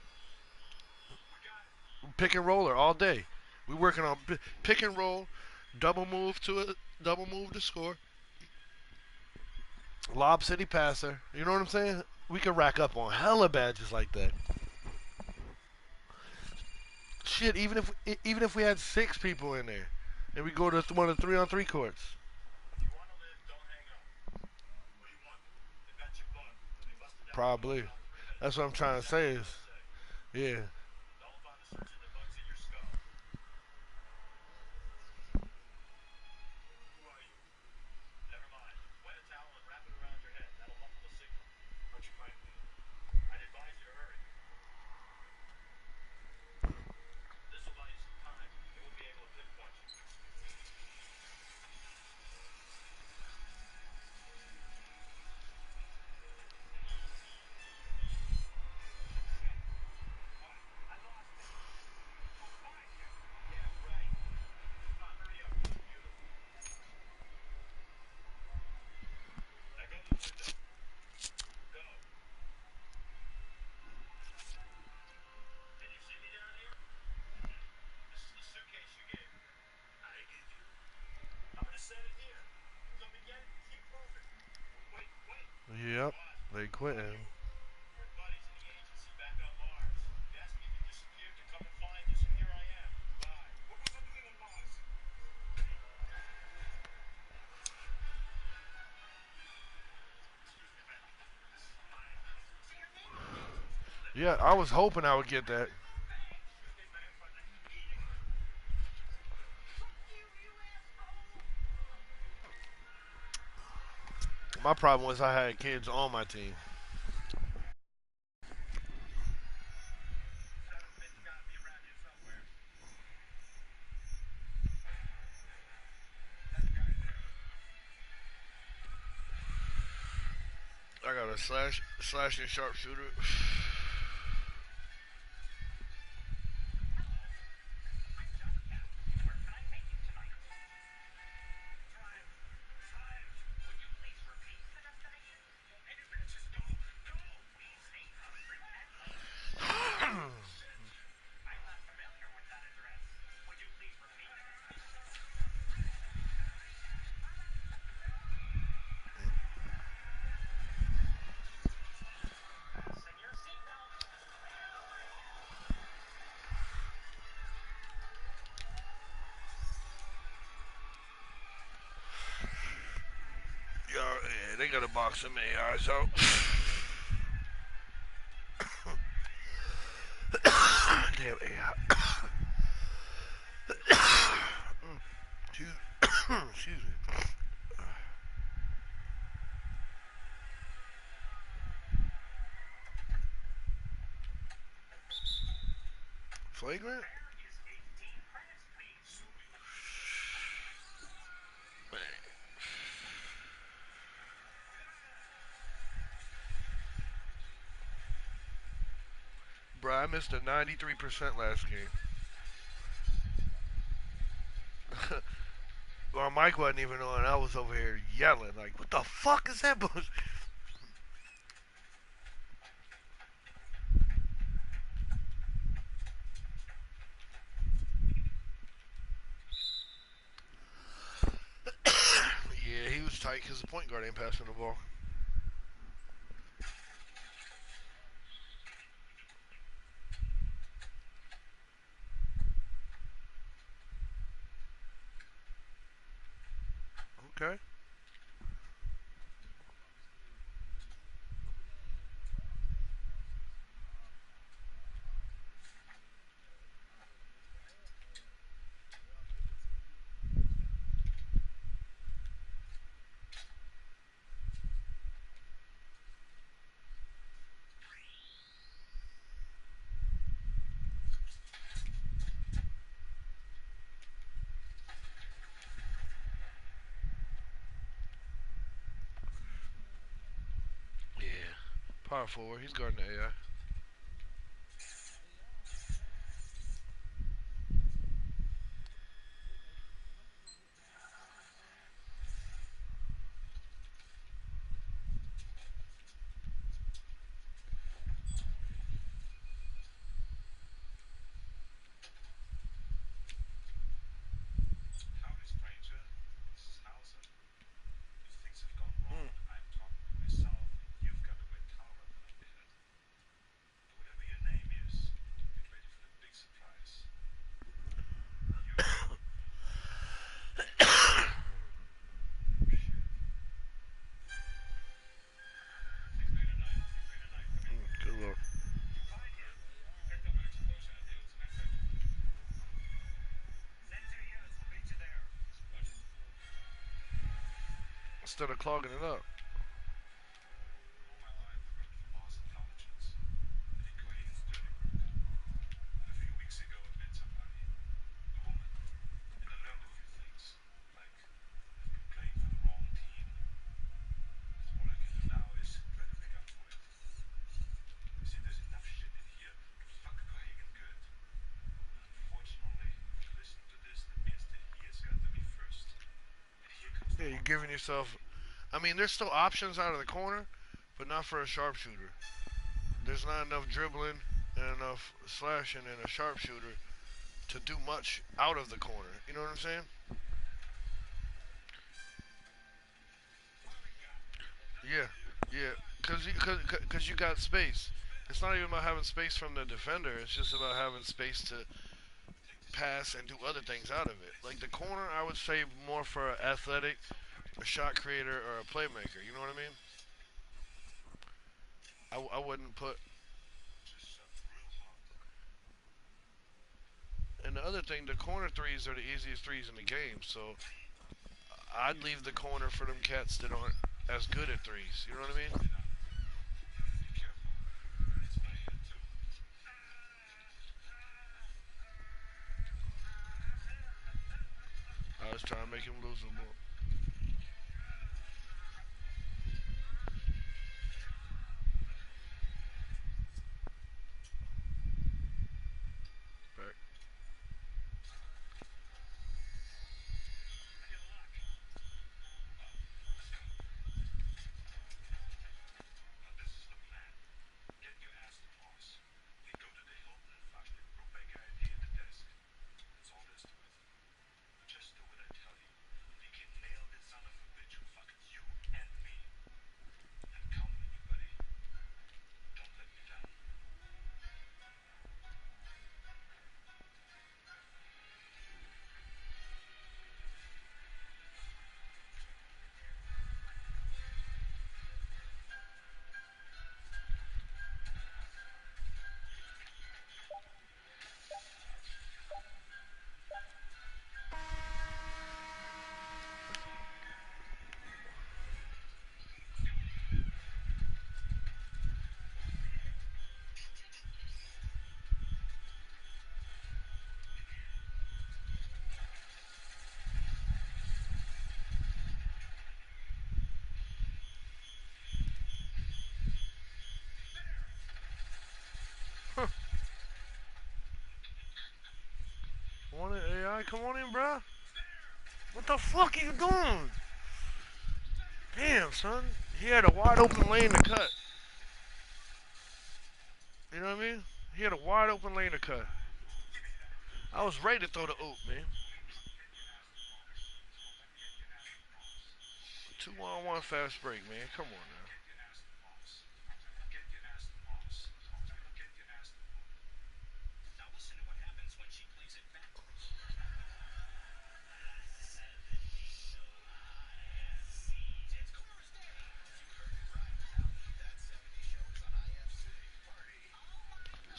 Pick and roller all day. We working on pick and roll, double move to it, double move to score, Lob City passer. You know what I'm saying? We could rack up on hella badges like that. Shit, even if we had 6 people in there, and we go to one of the 3-on-3 courts. Probably. That's what I'm trying to say. Is yeah. Yep. They quitting. Yeah, I was hoping I would get that. My problem was I had kids on my team. I got a slashing sharpshooter. Yeah, they got a box of AI, so damn AI. Excuse excuse me. Flagrant? Bro, I missed a 93% last game. My mic wasn't even on. I was over here yelling like, "What the fuck is that bullshit?" Yeah, he was tight because the point guard ain't passing the ball. Okay. Yeah. Power forward. He's guarding the AI. instead of clogging it up. Yeah, you're giving yourself. I mean, there's still options out of the corner, but not for a sharpshooter. There's not enough dribbling and enough slashing in a sharpshooter to do much out of the corner. You know what I'm saying? Yeah, yeah. Cause you got space. It's not even about having space from the defender. It's just about having space to pass and do other things out of it. Like the corner, I would say more for an athletic, a shot creator, or a playmaker. You know what I mean? I wouldn't put. And the other thing, the corner threes are the easiest threes in the game. So I'd leave the corner for them cats that aren't as good at threes. You know what I mean? I was trying to make him lose the ball. Back. Huh. Want it, AI? Come on in, bruh. What the fuck are you doing? Damn, son. He had a wide open lane to cut. You know what I mean? He had a wide open lane to cut. I was ready to throw the oop, man. 2-on-1 fast break, man. Come on now.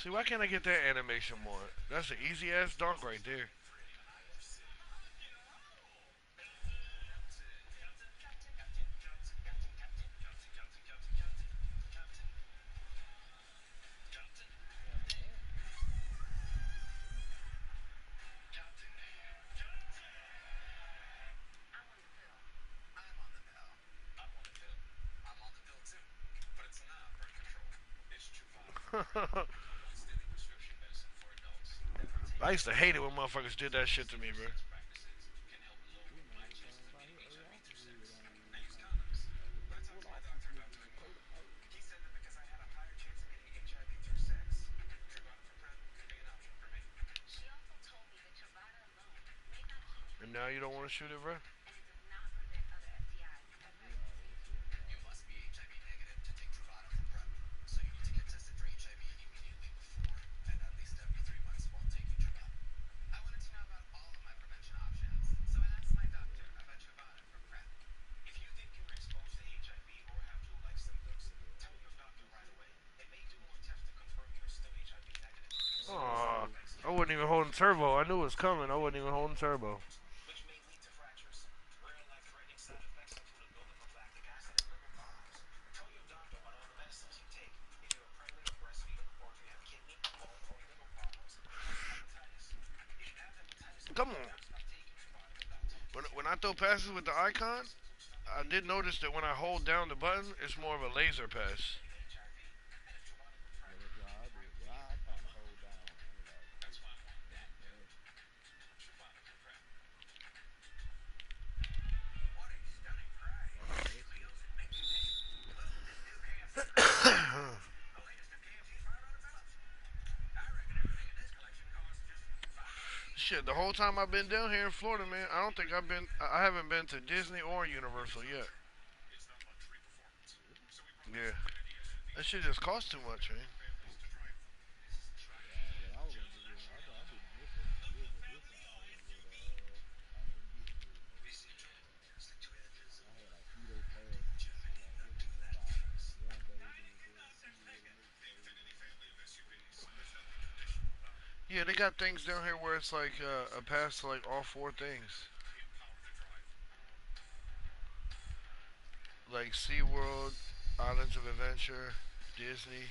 See, why can't I get that animation more? That's an easy ass dunk right there. Yeah, but that. I used to hate it when motherfuckers did that shit to me, bro. He made it sound like his AI was reading on him one time. Like, what office did you stay to take? And now you don't want to shoot it, bro? He always doing that. Oh, Aw, shoot. I wasn't even holding turbo. I knew it was coming. I wasn't even holding turbo. Come on. When I throw passes with the icon, I did notice that when I hold down the button, it's more of a laser pass. Yeah, that's what I do. Well, I kind of hold down and like make it fast. I don't know. That shit. Shit, the whole time I've been down here in Florida, man, I don't think I haven't been to Disney or Universal yet. Really? Yeah. That shit just costs too much, man. Yeah, when I was gonna go there, I've been there for years, but this time I was gonna go to. I ain't getting with no. I had like 3 day pass and some shit. Like really, you can buy one day, then go to SeaWorld the next day, then pay for the week. Yeah, they got things down here where it's like a pass to like all four things. Like SeaWorld, Islands of Adventure, Disney,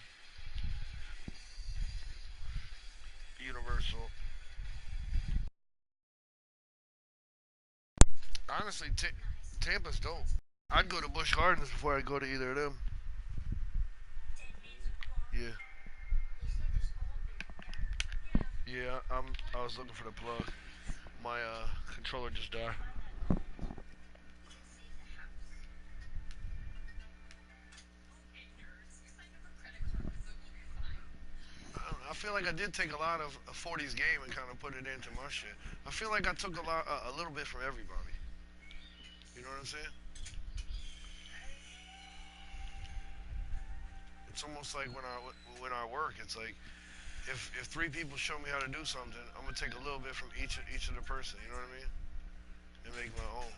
Universal. Honestly, Tampa's dope. I'd go to Busch Gardens before I go to either of them. Yeah. Yeah. Yeah, I was looking for the plug. My controller just died. I don't know. I feel like I did take a lot of a 40s game and kind of put it into my shit. I feel like I took a little bit from everybody. You know what I'm saying? It's almost like when I work, it's like if three people show me how to do something, I'm gonna take a little bit from each of the person. You know what I mean? And make my own.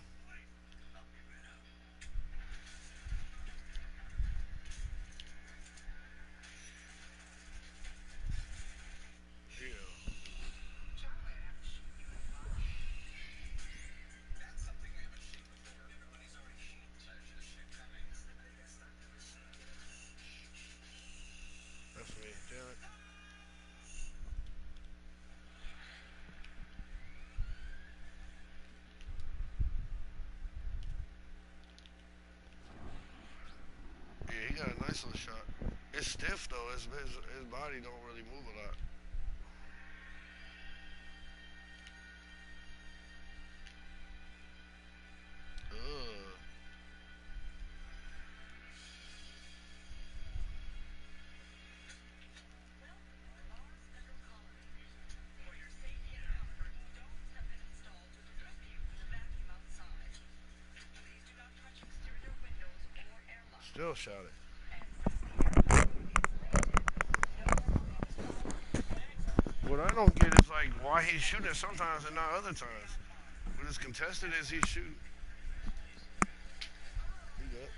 Yeah. That's me. Damn it. Yeah, he got a nice little shot. It's stiff though. His body don't really move a lot. Ugh. Still shot it. What I don't get is like why he's shooting it sometimes and not other times. When it's contested, is he shooting? He good.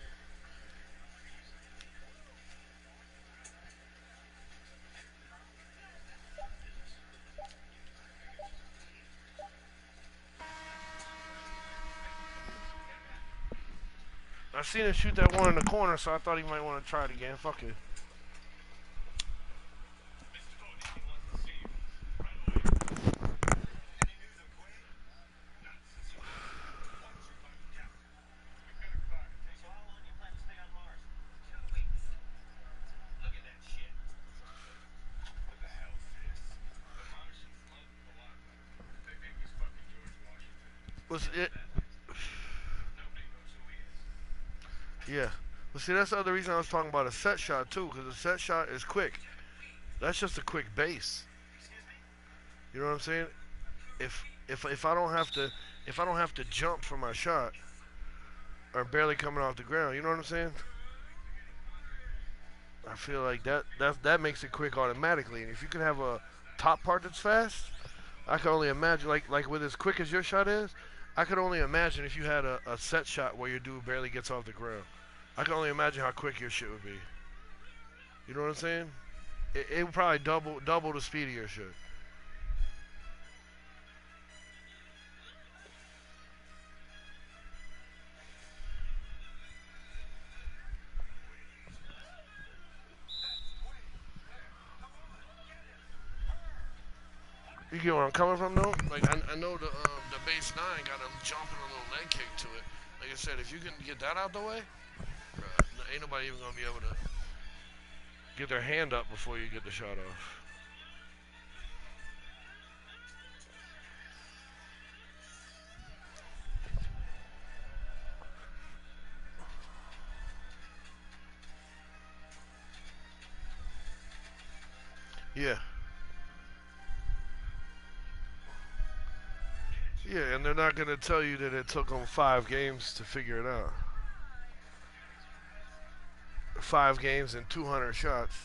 I seen him shoot that one in the corner, so I thought he might want to try it again. Fuck it. Was it? Yeah. Well, see, that's the other reason I was talking about a set shot too, because a set shot is quick. That's just a quick base. You know what I'm saying? If I don't have to jump for my shot or barely coming off the ground, you know what I'm saying? I feel like that makes it quick automatically. And if you can have a top part that's fast, I can only imagine like with as quick as your shot is, I could only imagine if you had a set shot where your dude barely gets off the ground. I can only imagine how quick your shit would be. You know what I'm saying? It would probably double the speed of your shit. get where I'm coming from though? Like I know the base 9 got him jumping a little leg kick to it. Like I said, if you can get that out the way, ain't nobody even gonna be able to get their hand up before you get the shot off. Yeah. Yeah, and they're not gonna tell you that it took them 5 games to figure it out. 5 games and 200 shots.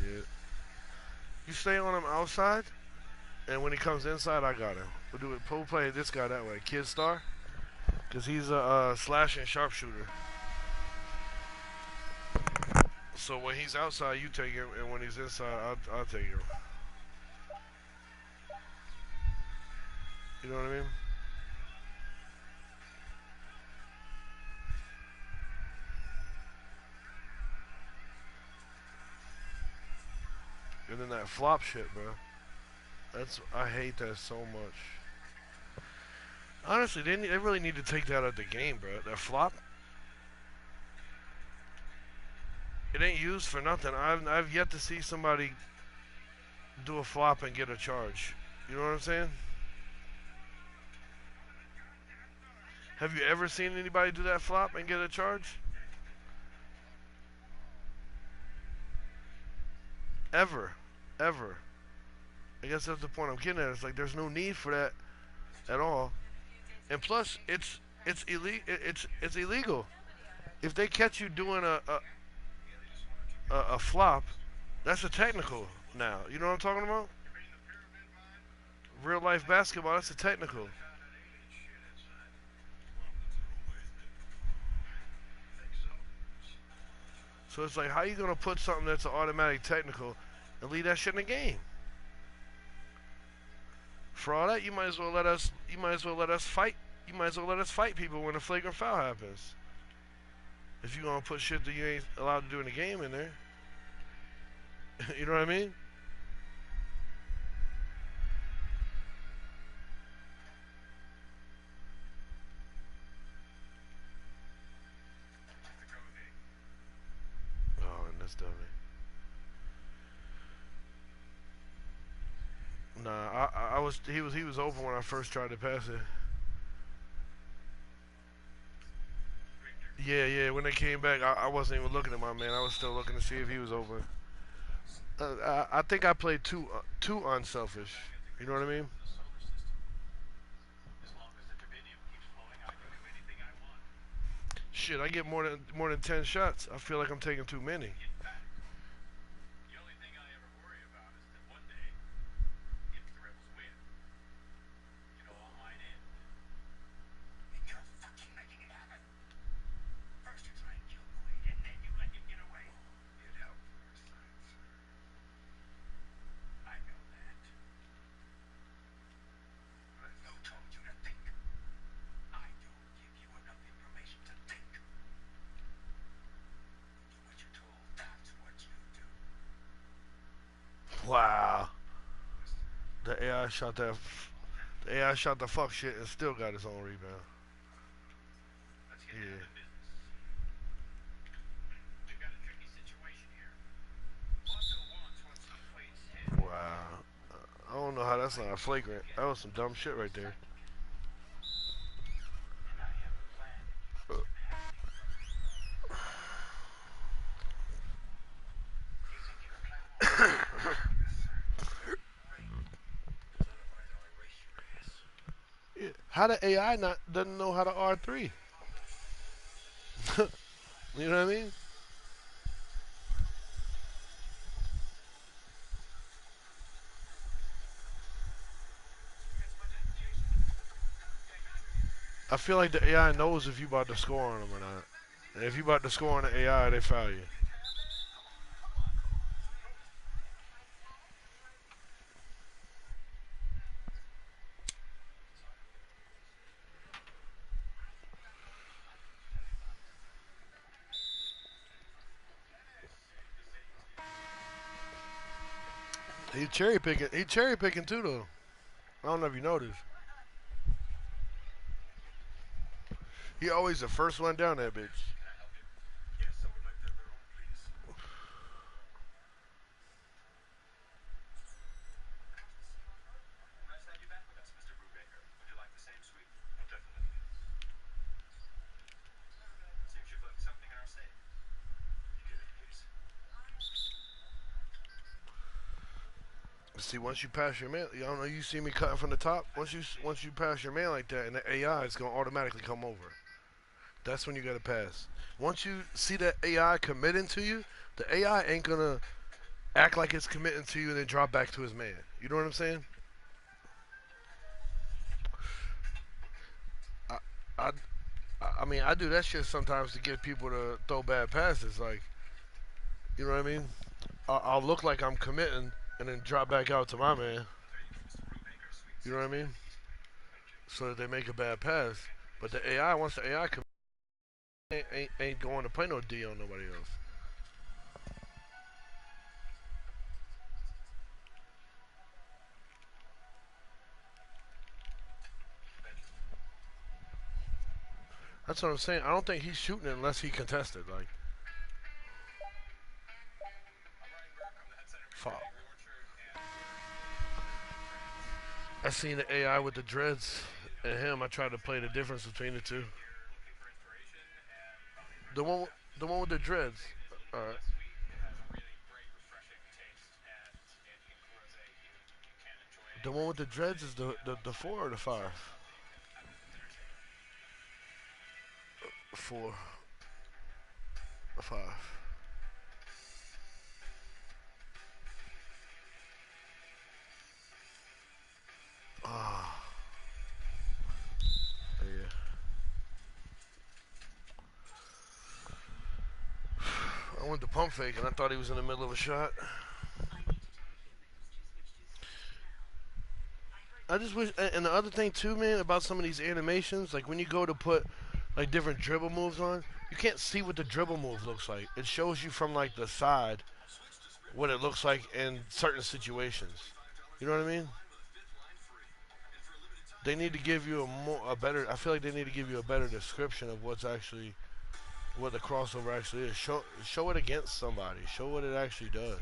Yeah. You stay on him outside, and when he comes inside, I got him. We'll play this guy that way. Kid Star. Because he's a slashing sharpshooter. So when he's outside, you take him, and when he's inside, I'll take him. You know what I mean? And then that flop shit, bro. I hate that so much. Honestly, they really need to take that out of the game, bro. That flop, it ain't used for nothing. I've yet to see somebody do a flop and get a charge. You know what I'm saying? Have you ever seen anybody do that flop and get a charge? Ever. Ever. I guess that's the point I'm getting at. It's like there's no need for that at all. And plus, it's illegal. If they catch you doing a flop, that's a technical now. You know what I'm talking about? Real life basketball, that's a technical. So it's like, how you gonna put something that's an automatic technical and leave that shit in the game? For all that, you might as well let us fight. You might as well let us fight people when a flagrant foul happens. If you gonna put shit that you ain't allowed to do in the game in there. You know what I mean? Oh, and that's dummy. Nah, he was open when I first tried to pass it. Yeah, when they came back, I wasn't even looking at my man. I was still looking to see if he was open. I think I played too unselfish. You know what I mean? Shit, I get more than 10 shots. I feel like I'm taking too many. Wow. The AI shot that. The AI shot the fuck shit and still got his own rebound. Yeah. Wow. I don't know how that's not a flagrant. That was some dumb shit right there. Yeah. How the AI not doesn't know how to R3? You know what I mean? I feel like the AI knows if you about to score on them or not. And if you about to score on the AI, they foul you. He cherry picking. He cherry picking too, though. I don't know if you noticed. He always the first one down that bitch. See, once you pass your man, I don't know. You see me cutting from the top. Once you pass your man like that, and the AI is gonna automatically come over. That's when you gotta pass. Once you see that AI committing to you, the AI ain't gonna act like it's committing to you and then drop back to his man. You know what I'm saying? I, I, I mean, I do that shit sometimes to get people to throw bad passes. Like, you know what I mean? I'll look like I'm committing and then drop back out to my man. You know what I mean? So that they make a bad pass. But the AI, once the AI commit, ain't going to play no D on nobody else. That's what I'm saying. I don't think he's shooting it unless he contested. Like, fuck. I seen the AI with the dreads and him. I tried to play the difference between the two. The one, the one with the dreads. All right. The one with the dreads is the four or the five. Four, five. Ah, yeah. I went to pump fake and I thought he was in the middle of a shot. I just wish, and the other thing too, man, about some of these animations, like when you go to put like different dribble moves on, you can't see what the dribble move looks like. It shows you from like the side what it looks like in certain situations. You know what I mean? They need to give you a better. I feel like they need to give you a better description of what's actually what the crossover actually is. Show it against somebody. Show what it actually does.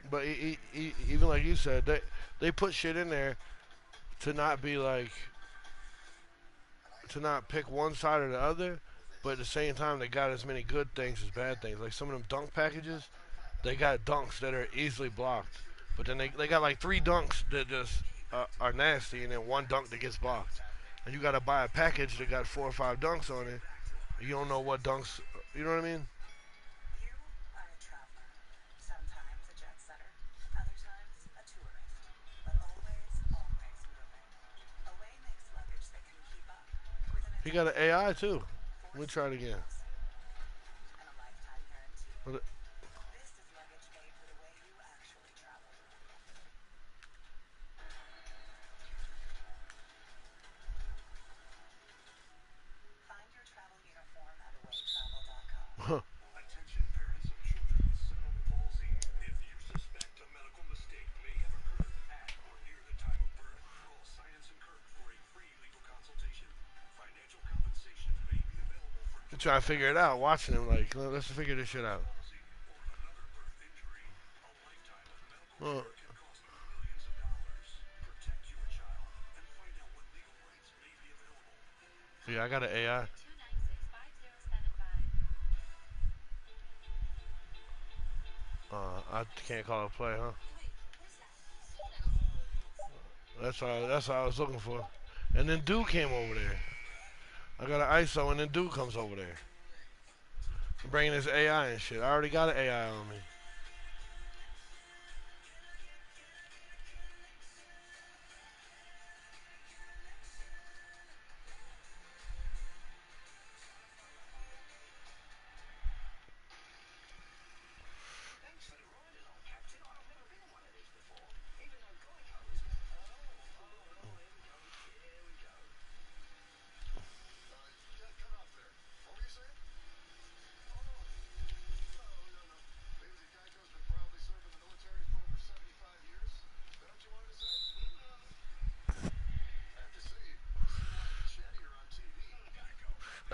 But even like you said, they put shit in there to not be like to not pick one side or the other, but at the same time they got as many good things as bad things. Like some of them dunk packages, they got dunks that are easily blocked, but then they got like three dunks that just are nasty, and then one dunk that gets blocked. And you got to buy a package that got 4 or 5 dunks on it. You don't know what dunks. You know what I mean? He got an AI too. Let me try it again. I'm trying to figure it out. Watching him, like, let's figure this shit out. Well, yeah, I got an AI. I can't call it a play, huh? That's what I was looking for. And then Dude came over there. I got an ISO, and then Dude comes over there, bringing his AI and shit. I already got an AI on me.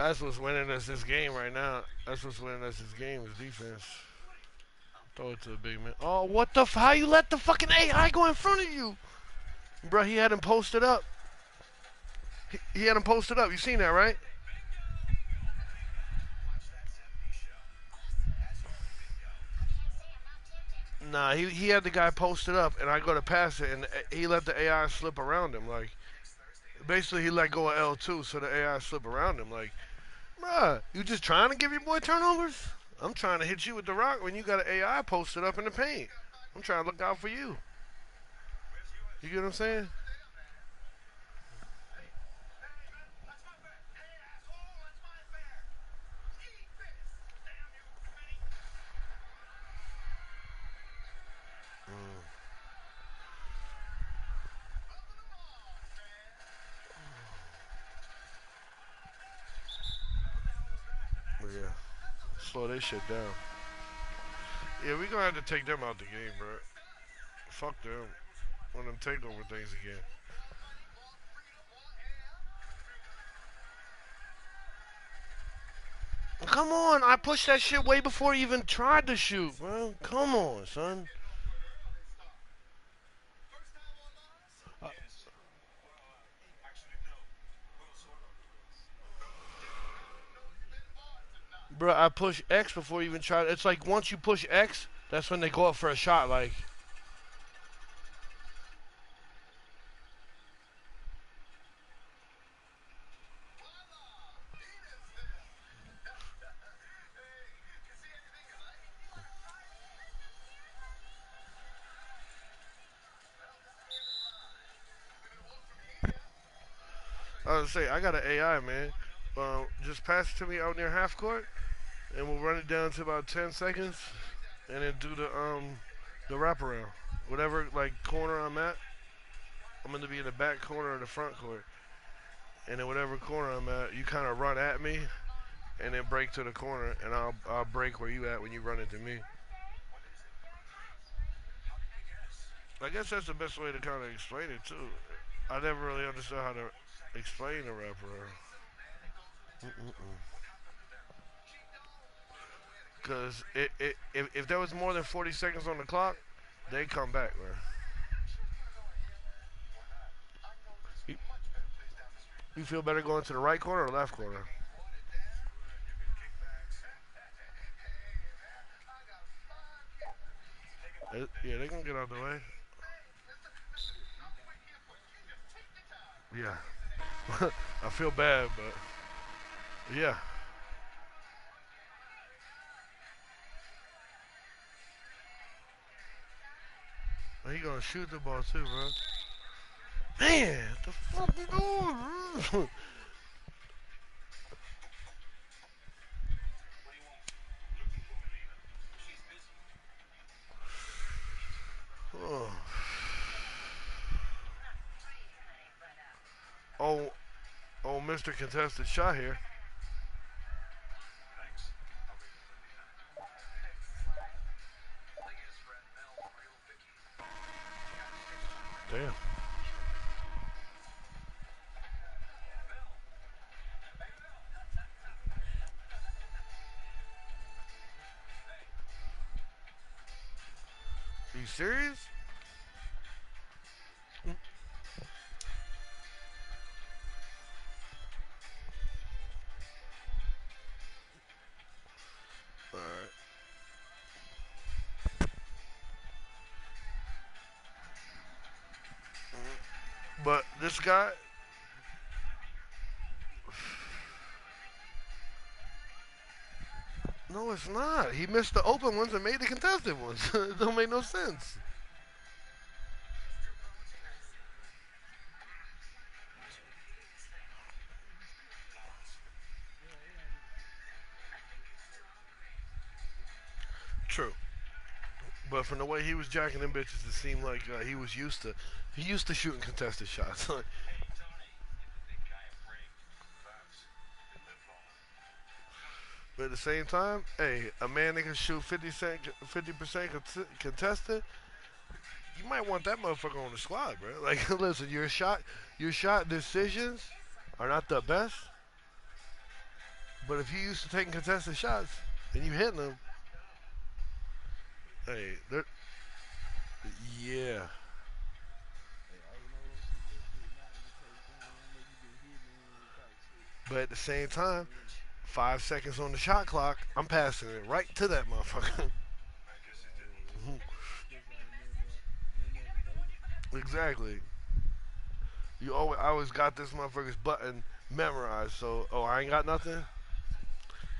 That's what's winning us this game right now. That's what's winning us this game is defense. Throw it to the big man. Oh, what the? How you let the fucking AI go in front of you, bro? He had him posted up. He had him posted up. You seen that, right? Nah, he had the guy posted up, and I go to pass it, and he let the AI slip around him. Like, basically, he let go of L2, so the AI slip around him. Like, bruh, you just trying to give your boy turnovers? I'm trying to hit you with the rock when you got an AI posted up in the paint. I'm trying to look out for you. You get what I'm saying? Mm, but yeah, slow this shit down. Yeah, we gonna have to take them out the game, bro. Fuck them. One of them takeover things again. Come on, I pushed that shit way before he even tried to shoot, bro. Come on, son. Uh, bro, I pushed X before he even tried. It's like once you push X, that's when they go up for a shot. Like, I was say, I got an AI, man. Just pass it to me out near half court, and we'll run it down to about 10 seconds, and then do the wraparound. Whatever like corner I'm at, I'm gonna be in the back corner or the front court, and in whatever corner I'm at, you kind of run at me, and then break to the corner, and I'll break where you at when you run into me. I guess that's the best way to kind of explain it too. I never really understood how to explain the wraparound. Because if there was more than 40 seconds on the clock, they come back, man. You, you feel better going to the right corner or left corner? Yeah, they can get out the way. Yeah. I feel bad, but yeah. He gonna shoot the ball too, bro. Man, what the fuck you doing? oh. oh, oh, Mr. Contested shot here. Damn. Are you serious? All right. But this guy, no, it's not. He missed the open ones and made the contested ones. It don't make no sense. True. But from the way he was jacking them bitches, it seemed like he used to shooting contested shots. But at the same time, hey, a man that can shoot 50% contested, you might want that motherfucker on the squad, bro. Like, listen, your shot decisions are not the best. But if you used to taking contested shots and you hitting them, hey, they're yeah. Hey, I know that shit not gonna take long. Like you been hitting type shit. But at the same Like you time, been 5 seconds on the shot clock, I'm passing it right to that motherfucker. yeah. Cause I ain't never debated. Exactly. I always got this motherfucker's button memorized. So, oh, I ain't got nothing.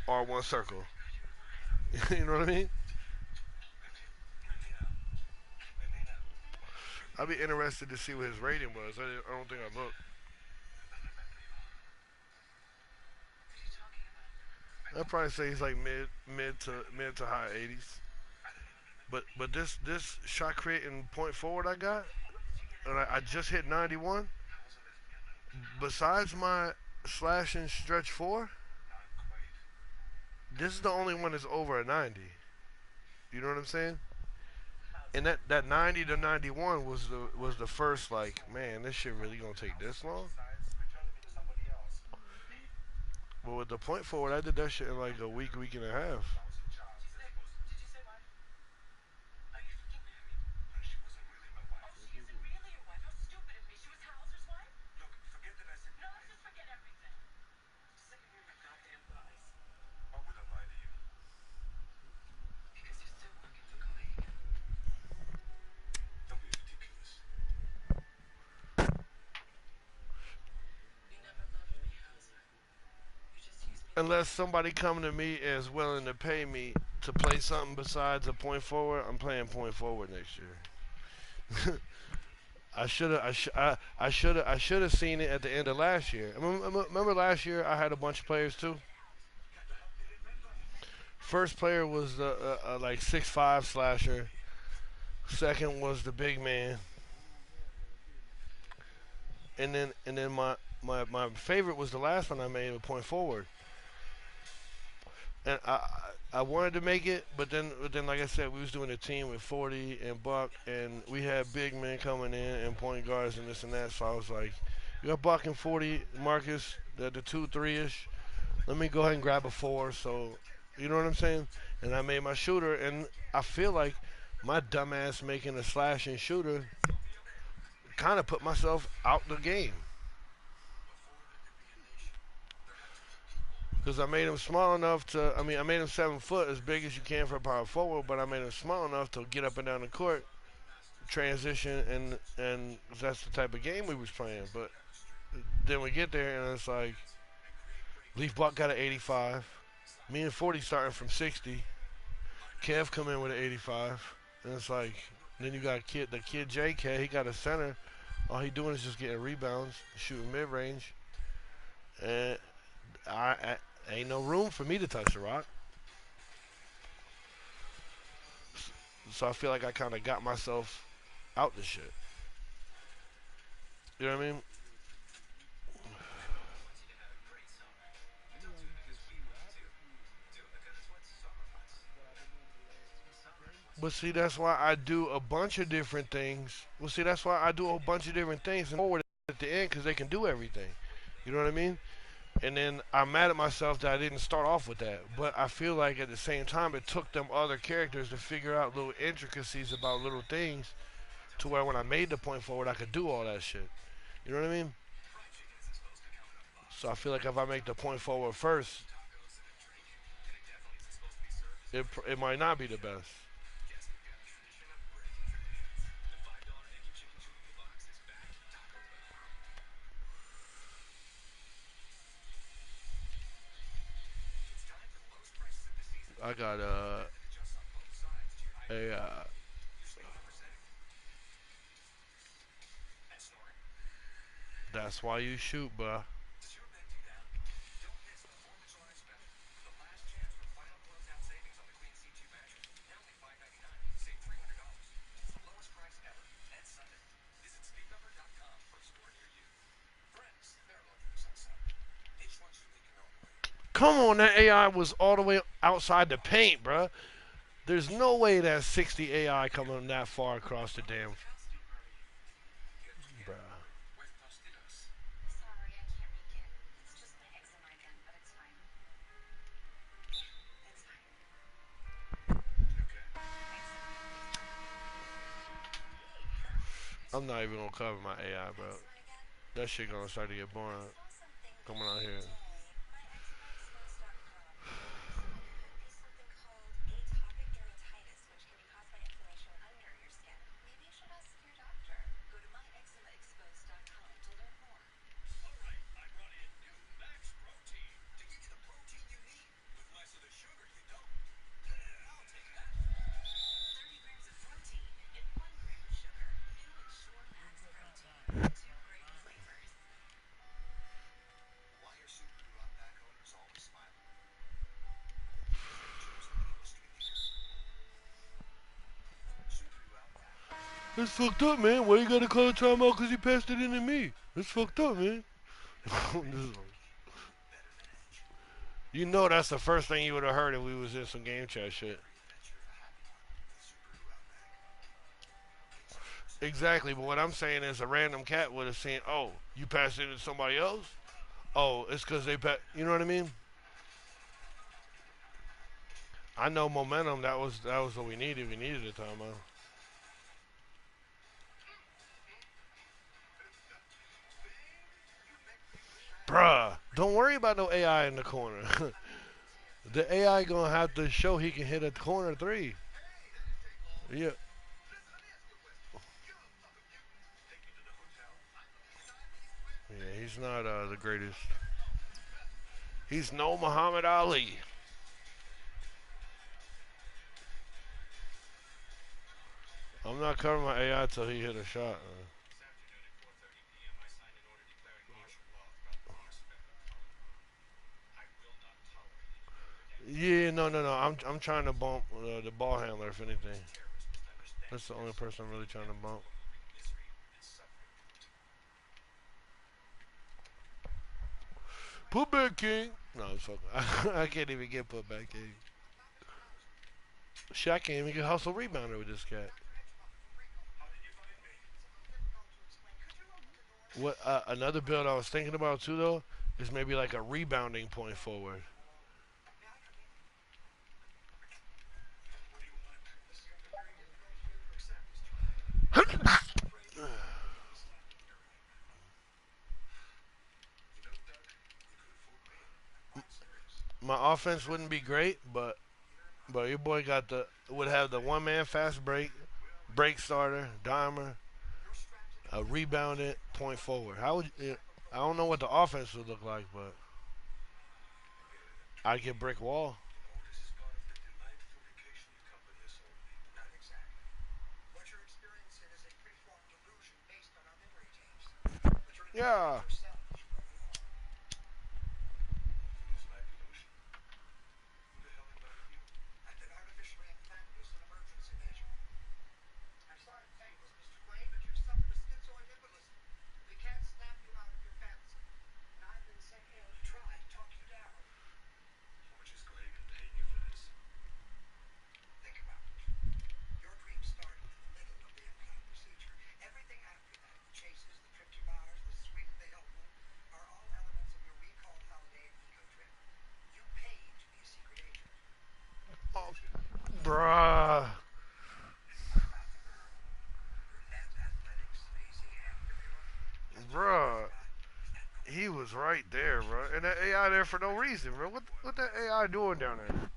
R1 circle. You know what I mean? I'd be interested to see what his rating was. I don't think I looked. I'd probably say he's like mid to high 80s. But this shot creating point forward I got, and I just hit 91. Besides my slash and stretch four, this is the only one that's over a 90. You know what I'm saying? And that 90 to 91 was the first like, man, this shit really gonna take this long. But with the point forward, I did that shit in like a week and a half. What is it? Unless somebody come to me and is willing to pay me to play something besides a point forward, I'm playing point forward next year. I should have seen it at the end of last year. Remember last year I had a bunch of players too. First player was the like 6'5" slasher. Second was the big man, and then my favorite was the last one I made with point forward. And I wanted to make it, but then like I said, we was doing a team with 40 and Buck, and we had big men coming in and point guards and this and that. So I was like, you got Buck and 40, Marcus, the 2 3 ish. Let me go ahead and grab a four. So you know what I'm saying? And I made my shooter, and I feel like my dumbass making a slash and shooter kind of put myself out the game. Because I made him small enough to, I mean, I made him 7 foot, as big as you can for a power forward, but I made him small enough to get up and down the court, transition, and that's the type of game we was playing. But then we get there, and it's like, Leaf Buck got an 85. Me and 40 starting from 60. Kev come in with an 85. And it's like, then you got the kid JK, he got a center. All he doing is just getting rebounds, shooting mid range. And I ain't no room for me to touch the rock. So I feel like I kind of got myself out the shit. You know what I mean? You know, you just shoot opposite what I've been doing the last 2 2 games. But see, that's why I do a bunch of different things. Well, see, that's why I do a bunch of different things and forward at the end because they can do everything. You know what I mean? And then I'm mad at myself that I didn't start off with that. But I feel like at the same time, it took them other characters to figure out little intricacies about little things to where when I made the point forward, I could do all that shit. You know what I mean? So I feel like if I make the point forward first, it might not be the best. I got a that's why you shoot, bruh. Come on, that AI was all the way outside the paint, bruh. There's no way that 60 AI coming that far across the damn. Bruh. I'm not even gonna cover my AI, bro. That shit gonna start to get boring coming out here. That's fucked up, man. Why you gotta call a timeout because he passed it in to me? That's fucked up, man. You know that's the first thing you would have heard if we was in some game chat shit. Exactly, but what I'm saying is a random cat would have seen, oh, you passed it to somebody else? Oh, it's because they passed. You know what I mean? I know momentum. That was what we needed. We needed a timeout. Bruh, don't worry about no AI in the corner. The AI gonna have to show he can hit a corner three. Yeah, yeah, he's not the greatest. He's no Muhammad Ali. I'm not covering my AI till he hit a shot. Yeah, no, no, no. I'm trying to bump the ball handler if anything. That's the only person I'm really trying to bump. Put back king. No, I'm fucking. I can't even get put back king. Shit, I can't even get hustle rebounder with this cat. What another build I was thinking about too though is maybe like a rebounding point forward. My offense wouldn't be great, but your boy got the would have the one man fast break starter, dimer, a rebounded point forward. How would you, I don't know what the offense would look like, but I get brick wall. Yeah. Oh, bruh. Bruh. He was right there, bro. And that AI there for no reason, bro. What that AI doing down there?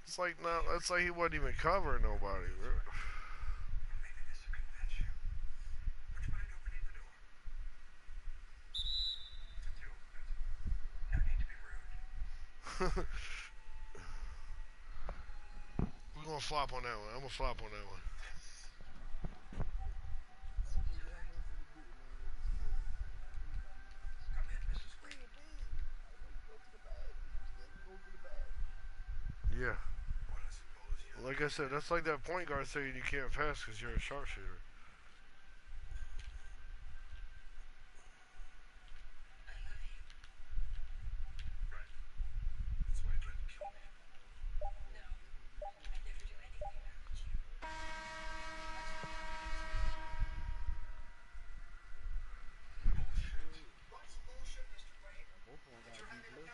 It's like no, it's like he wasn't even covering nobody, bro. We're gonna flop on that one. I'm gonna flop on that one. Hey, what I want you to get, man, they just scored a point. I need my man. You still big. I know you go to the bag, but you still can go to the bag. Yeah. Like I said, that's like that point guard saying you can't pass because you're a sharpshooter. Buddy, that's some real shit. Go ahead. Both of them got D plus.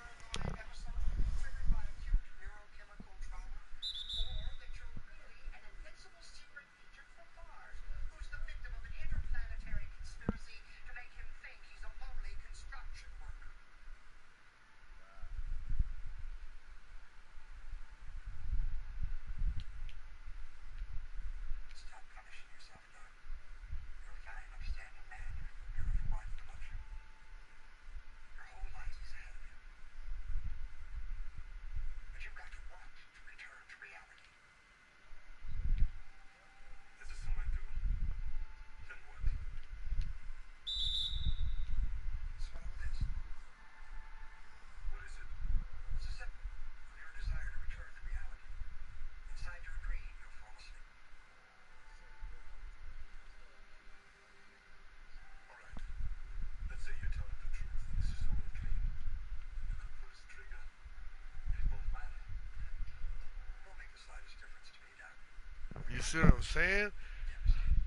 See what I'm saying?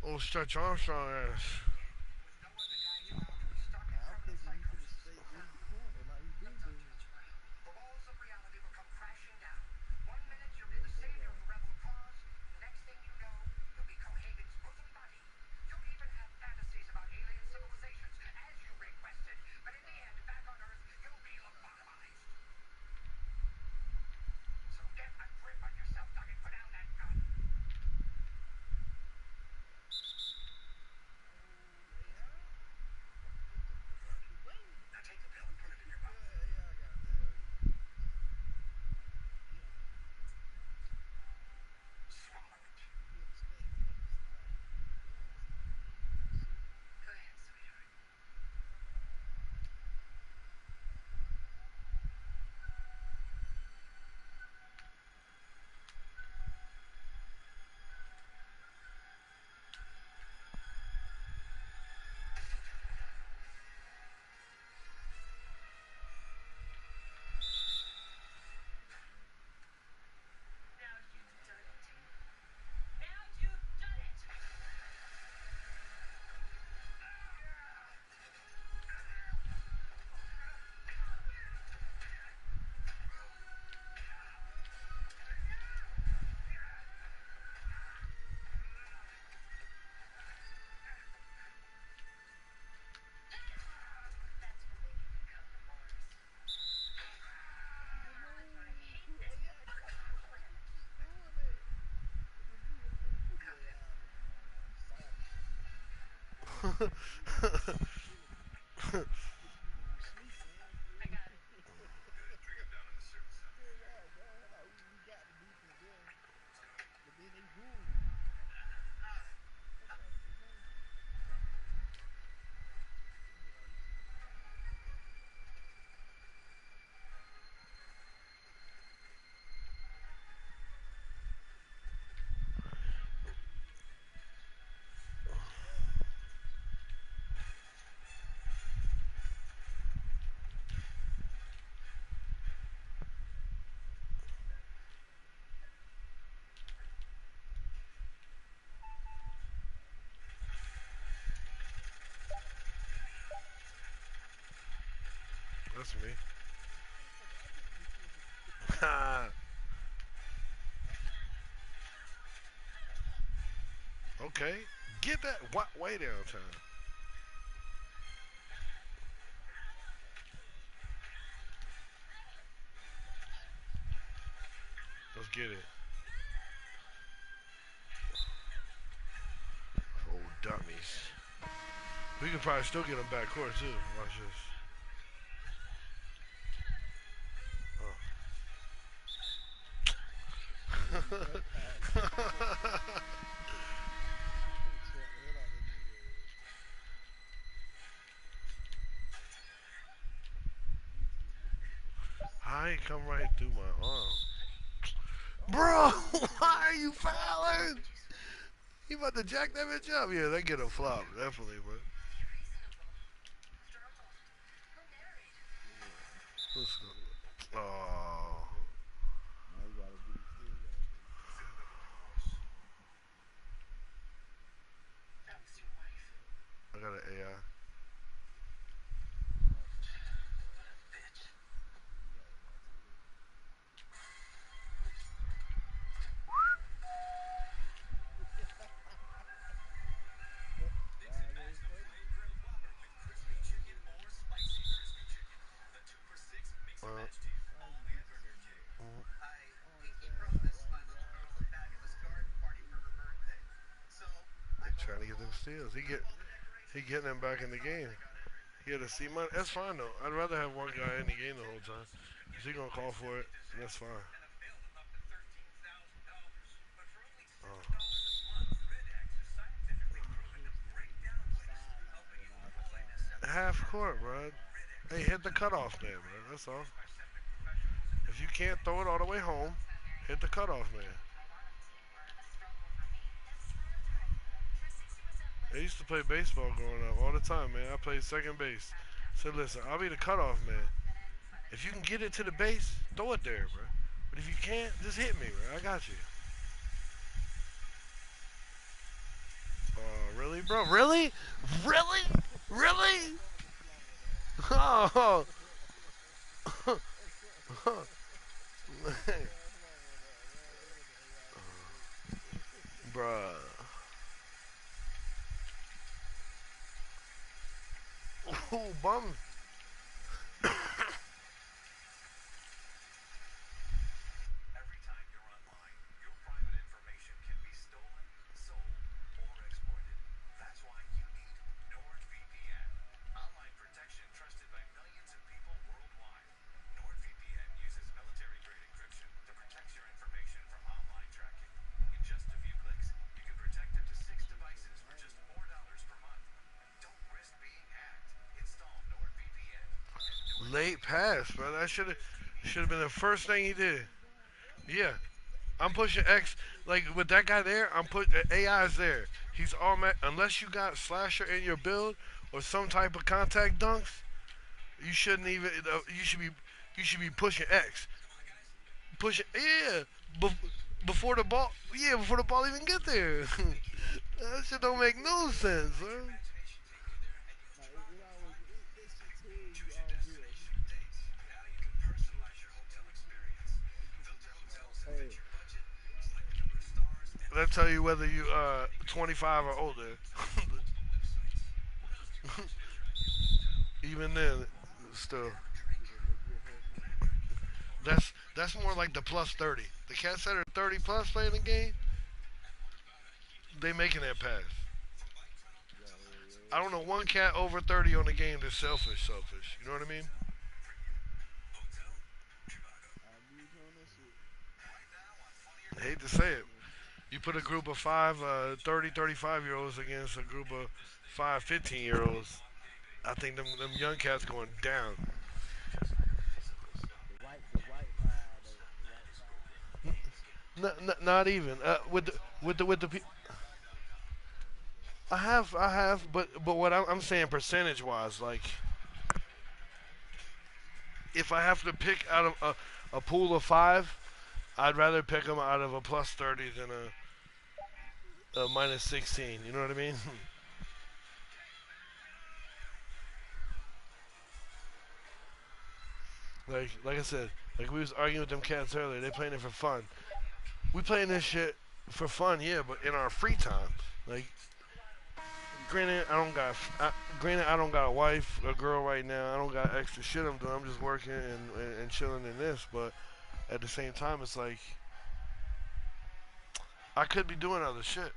Oh, Stretch Armstrong ass. I'm thinking he finna stay in the corner like he been doing. What's going on? Oh, AI? Get the fuck away. Yeah, AI got there. He on the he be in the snake game. Somebody he be in the gun. Somebody he ain't doing shit. Damn, I got two. No, AI, come on. Why you keep doing that? Let me put the AI on silent so he can put the nigga on sleep, man. Straight out, dog. Like we got the defense there, but then they ruined it. What type of delay? It look like he's finna drop it. Good stuff. That's me. Motherfucker, I get the defensive. Okay. Get that way downtown. Let's get it. Oh, dummies. We could probably still get them back court, too. Watch Yeah, you this. duck out. Trap the hell out that nigga. Let me see if this motherfucker gonna How he send come me. right through my arm? Bro, Oh, he finna why get are you flopped. fouling? He about to jack that bitch up. Yeah, they get a flop, definitely, but Yeah, let's yeah. go. Oh, Now he gotta do. Still gotta do. I got an AI. Yeah, you got AI too. Friday first. You got too. Uh, Why you geeking so much? mm, I don't understand. Like, why he riding so aggressive? they trying to get them steals. Yeah. He getting them back in the game. He had a C money. That's fine though. I'd rather have one guy in the game the whole time. Cause he gonna call for it. And that's fine. Oh. Houston, we need you sideline when I sideline. Half court, bro. Hey, hit the cutoff man, bro. That's all. If you can't throw it all the way home, hit the cutoff man. I used to play baseball growing up all the time, man. I played second base. So listen, I'll be the cutoff man. If you can get it to the base, throw it there, bro. But if you can't, just hit me, bro. I got you. Really, bro? Really? Really? Really? Oh, What's wrong with that, man? Look at the AI shit. bruh. Ooh, bum. Late pass, bro. That should have been the first thing he did. Yeah, I'm pushing X. Like with that guy there, I'm put AI is there. He's all unless you got slasher in your build or some type of contact dunks. You shouldn't even. You should be pushing X. Pushing yeah. Before the ball. Yeah, before the ball even get there. That shit don't make no sense, bro. Nah, it always that shit tell you all real. Get the ball fast. That tell you whether you 25 or older. Even then, still. Get that little good hustle. That's more like the plus 30. The cats that are 30 plus playing the game, they making that pass. Yeah, hell I yeah. don't know one cat over 30 on the game that's selfish. You know what I mean? I agree with you on that shit. I hate to say it. Yeah. You put a group of five 30, 35 year olds against a group of five 15 year olds. I think them young cats going down. The white five though. The white five. Not even with the I have, but what I'm saying percentage wise, like if I have to pick out of a pool of five, I'd rather pick them out of a plus 30 than a minus 16. You know what I mean? like I said, like we was arguing with them cats earlier. They playing it for fun. We playing this shit for fun, yeah, but in our free time. Like, granted, I don't got a wife, a girl right now. I don't got extra shit I'm doing. I'm just working and chilling in this. But at the same time, it's like I could be doing other shit.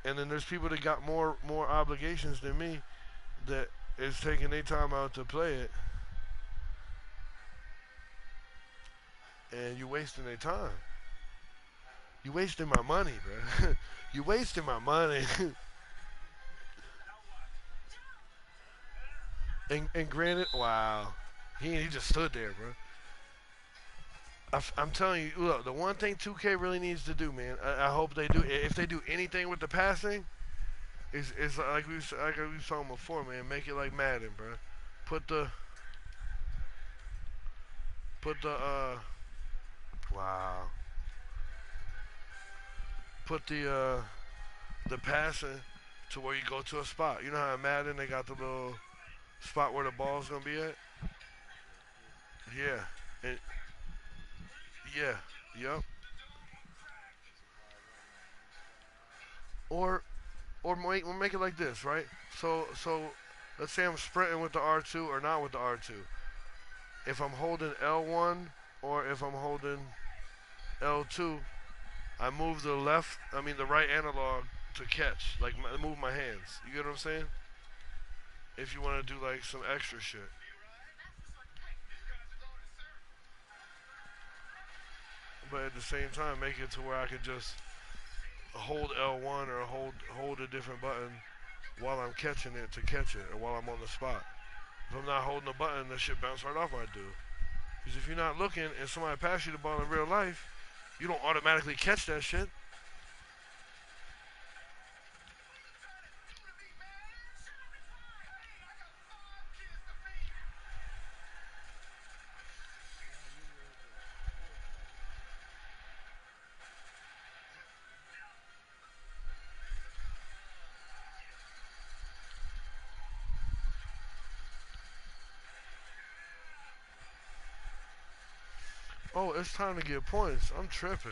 And then there's people that got more obligations than me that is taking their time out to play it, and you wasting their time. You wasting my money, bro. You wasting my money. And granted, wow, he just stood there, bro. I'm telling you, look, the one thing 2K really needs to do, man. I hope they do. If they do anything with the passing, is like we was talking before, man. Make it like Madden, bro. Put the put wow. Put the passing to where you go to a spot. You know how in Madden they got the little spot where the ball's gonna be at. Yeah, push. Yeah, and yeah, yep. That's about one line. You slide. Or we'll make it like this, right? So let's say I'm sprinting with the R2 or not with the R2. If I'm holding L1 or if I'm holding L2, I move the left, I mean the right analog to catch, like move my hands. You get what I'm saying? If you want to do like some extra shit, but at the same time make it to where I could just hold L1 or hold a different button while I'm catching it to catch it or while I'm on the spot. If I'm not holding the button, that shit bounce right off my dude. Because if you're not looking and somebody pass you the ball in real life, you don't automatically catch that shit. Yeah, I agree with that. Who else got that? Oh, it's time to get points. I'm tripping.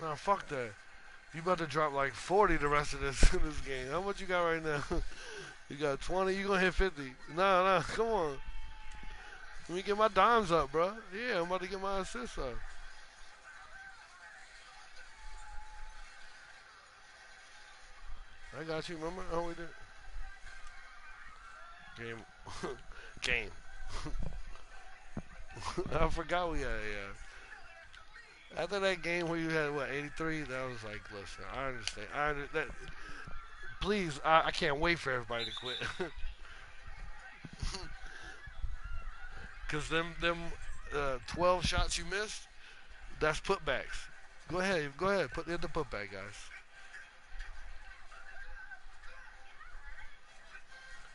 Nah, fuck that. You about to drop like 40 the rest of this this game. How much you got right now? You got 20. You gonna hit 50? Nah, come on. Let me get my dimes up, bro. Yeah, I'm about to get my assists up. I got you. Remember? Oh, we did. Game. Game. I forgot we had. Yeah. After that game where you had what 83, that was like, listen, I understand. That. Please, I can't wait for everybody to quit. Cause them 12 shots you missed, that's putbacks. Go ahead, put in the putback, guys.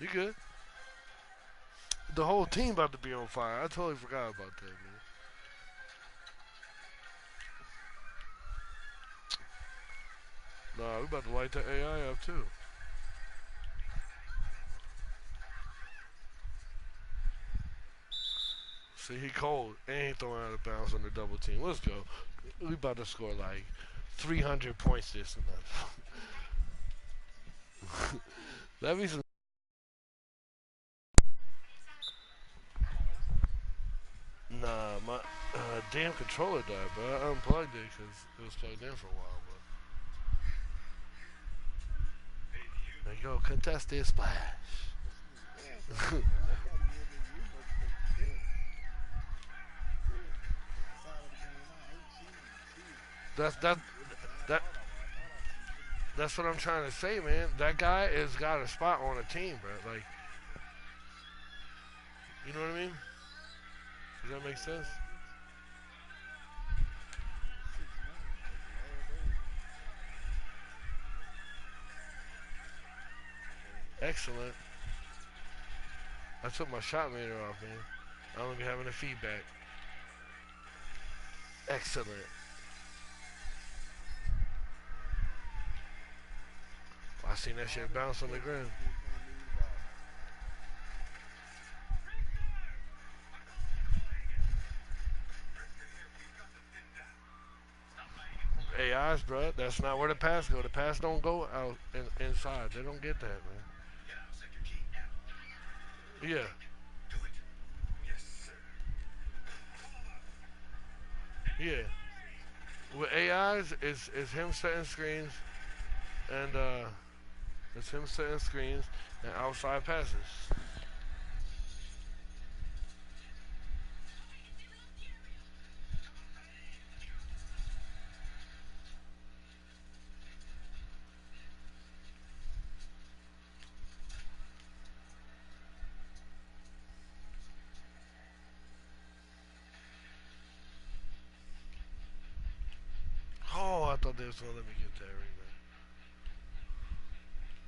You good? The whole team about to be on fire. I totally forgot about that, man. Nah, we about to light the AI up too. See, he cold and he throwing out of bounds on the double team. Let's go. We about to score like 300 points this month. That be some. Nah, my damn controller died, but I unplugged it because it was plugged in for a while. But there you go, contested splash. This nigga ass got I gotta give him you motherfucking shit. Shit. Outside of the game, I ain't seen. That's I that see Jimmy. I that thought I thought I seen Jimmy Graham. that's what I'm trying to say, man. That guy has got a spot on a team, bro. Like, you know what I mean? Does that make Yeah, sense? nigga 6'9". That's a large dude. Excellent. I took my shot meter off, man. I don't be having the feedback. Excellent. I seen that All shit them bounce on the deflections ground. still can't move the ball. AIs, bro. That's not where the pass go. The pass don't go out inside. They don't get that, man. All them Yeah, still can't move the ball. yeah. With AIs, is him setting screens and it's him setting screens and outside passes. Oh, I thought they was gonna let me get that Somebody saying Mayweather. rebound. Somebody Mayweather.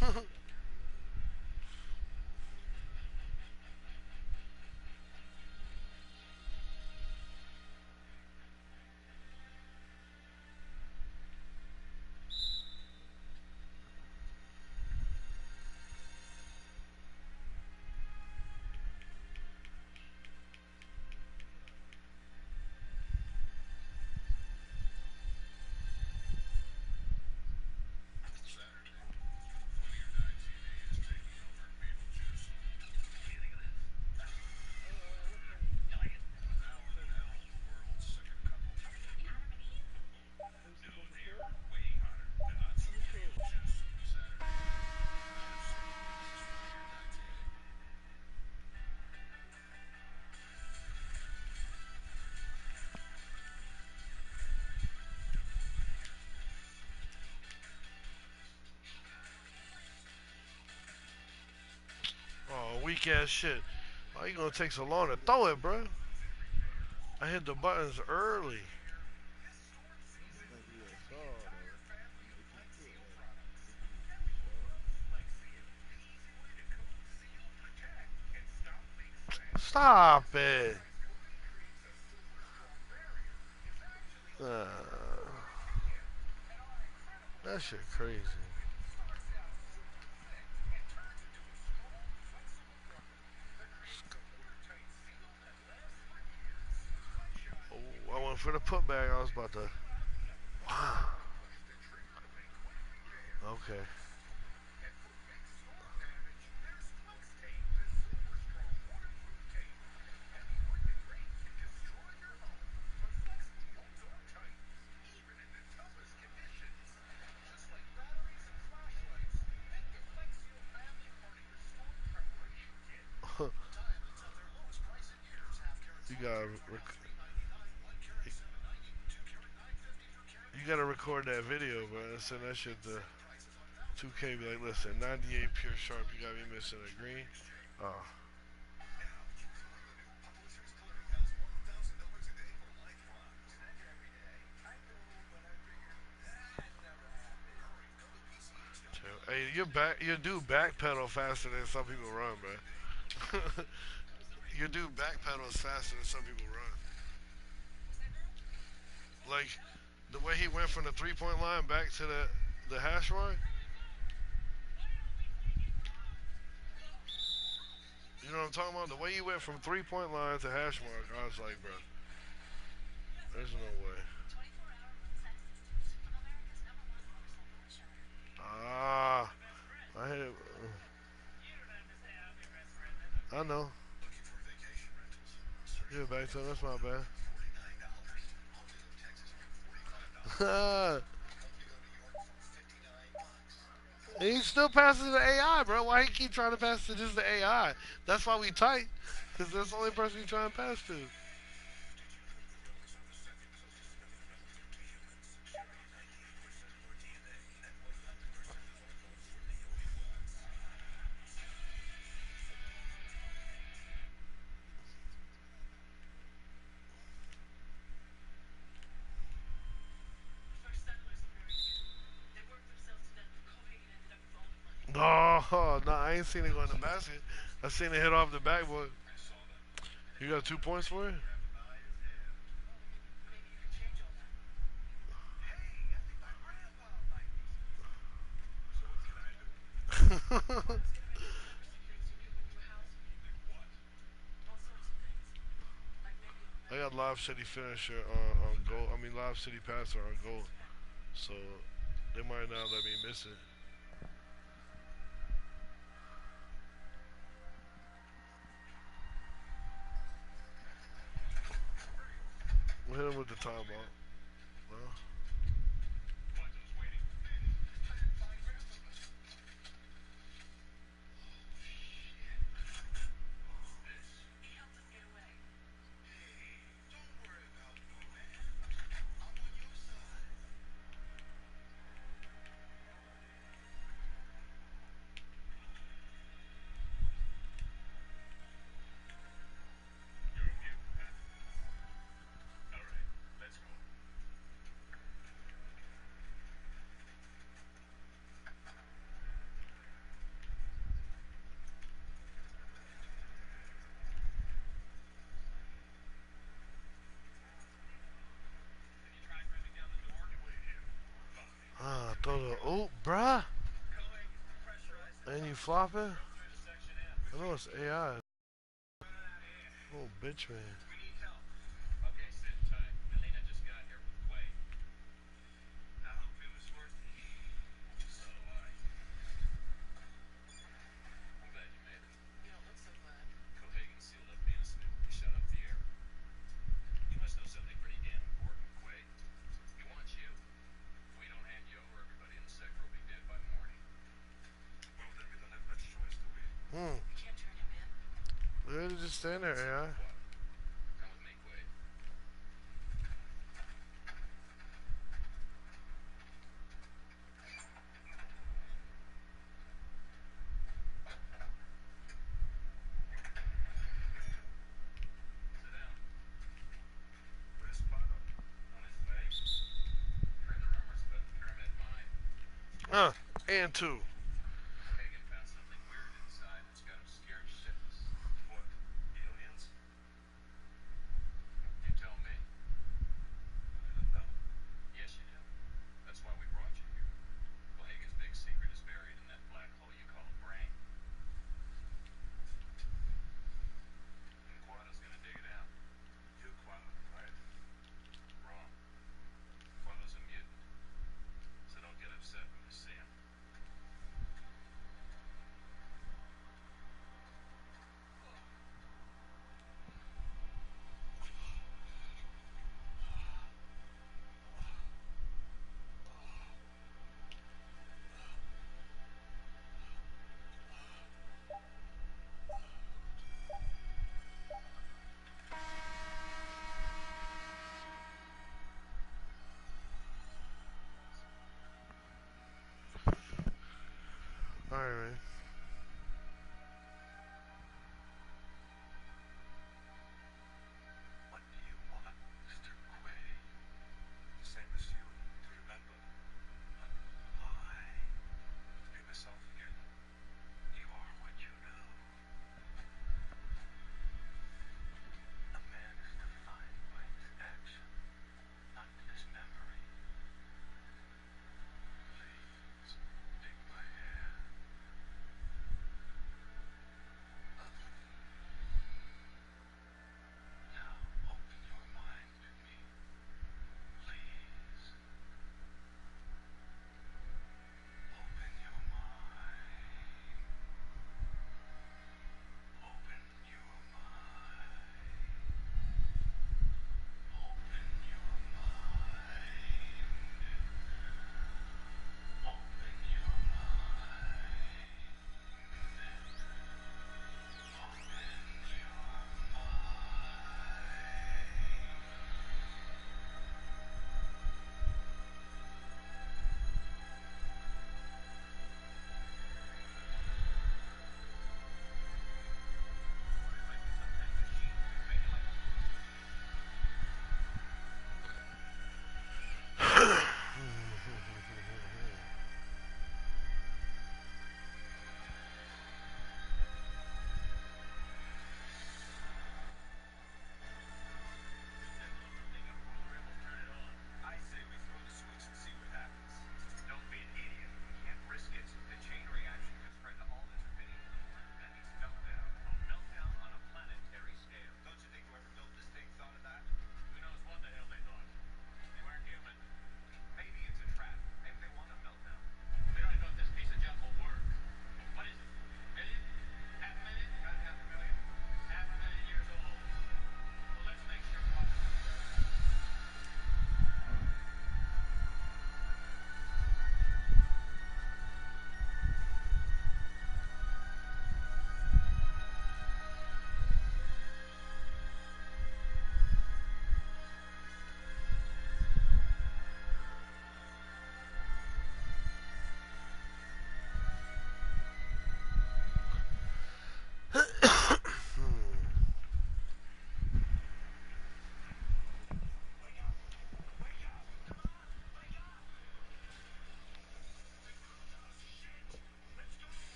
Hey, what team? Play tonight. They supposed to play? When they play? Oh, weak ass shit. Why you gonna take so long to throw it, bro? I hit the buttons early. I think he a star though. They can't quit that. They can't be a star. Stop it. Uh, That shit crazy. Oh, I went for the putback. I was about to. Wow. Okay. you gotta, you gotta record that video, bro, and send that shit to 2K. Be like, listen, 98 pure sharp. You got me missing a green. Oh, chill. Hey, you do backpedal faster than some people run, bro. you do backpedals faster than some people run. Like the way he went from the 3 point line back to the hash mark. You know what I'm talking about? The way he went from 3 point line to hash mark, I was like, bro, there's no way. Ah, I hit it. I know. Give it back to him. That's my bad. He still passes the AI, bro. Why he keep trying to pass to just the AI? That's why we tight. Because that's the only person he trying to pass to. Oh, no, I ain't seen it go in the basket. I seen it hit off the backboard. You got 2 points for it? I got Lob City finisher on goal. I mean, Lob City passer on goal. So they might not let me miss it. We'll hit him with the timeout. No. Ah, throw the oop, bruh. And you flopping? I know it's AI. Oh, bitch, man. Hmm. They're just stand there, AI. And two.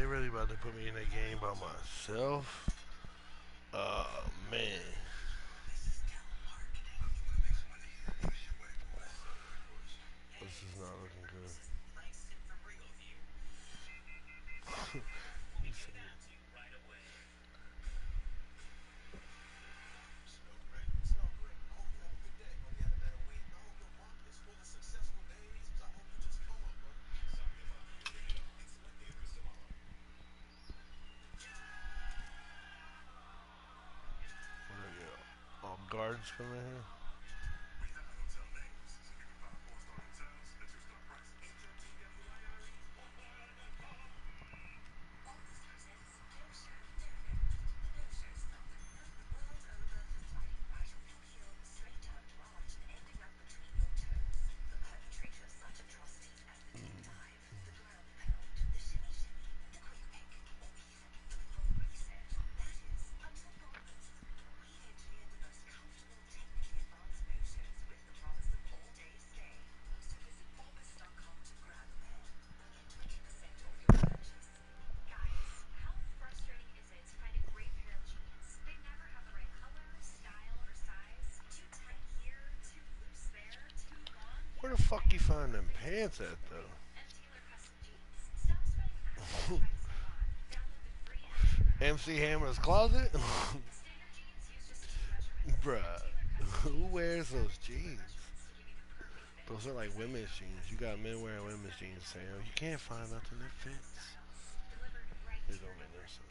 they really about to put me in a game by myself. Man. This is not looking good. He said, what are you? All guards coming in here? Where the fuck you find them pants at though? MC Hammer's closet? Bruh, who wears those jeans? Those are like women's jeans. You got men wearing women's jeans, Sam. You can't find nothing that fits. It don't make no sense.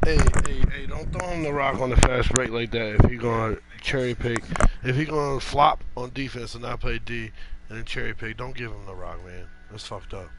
Hey, don't throw him the rock on the fast break like that. If he gonna cherry pick, if he gonna flop on defense and not play D and then cherry pick, don't give him the rock, man. That's fucked up.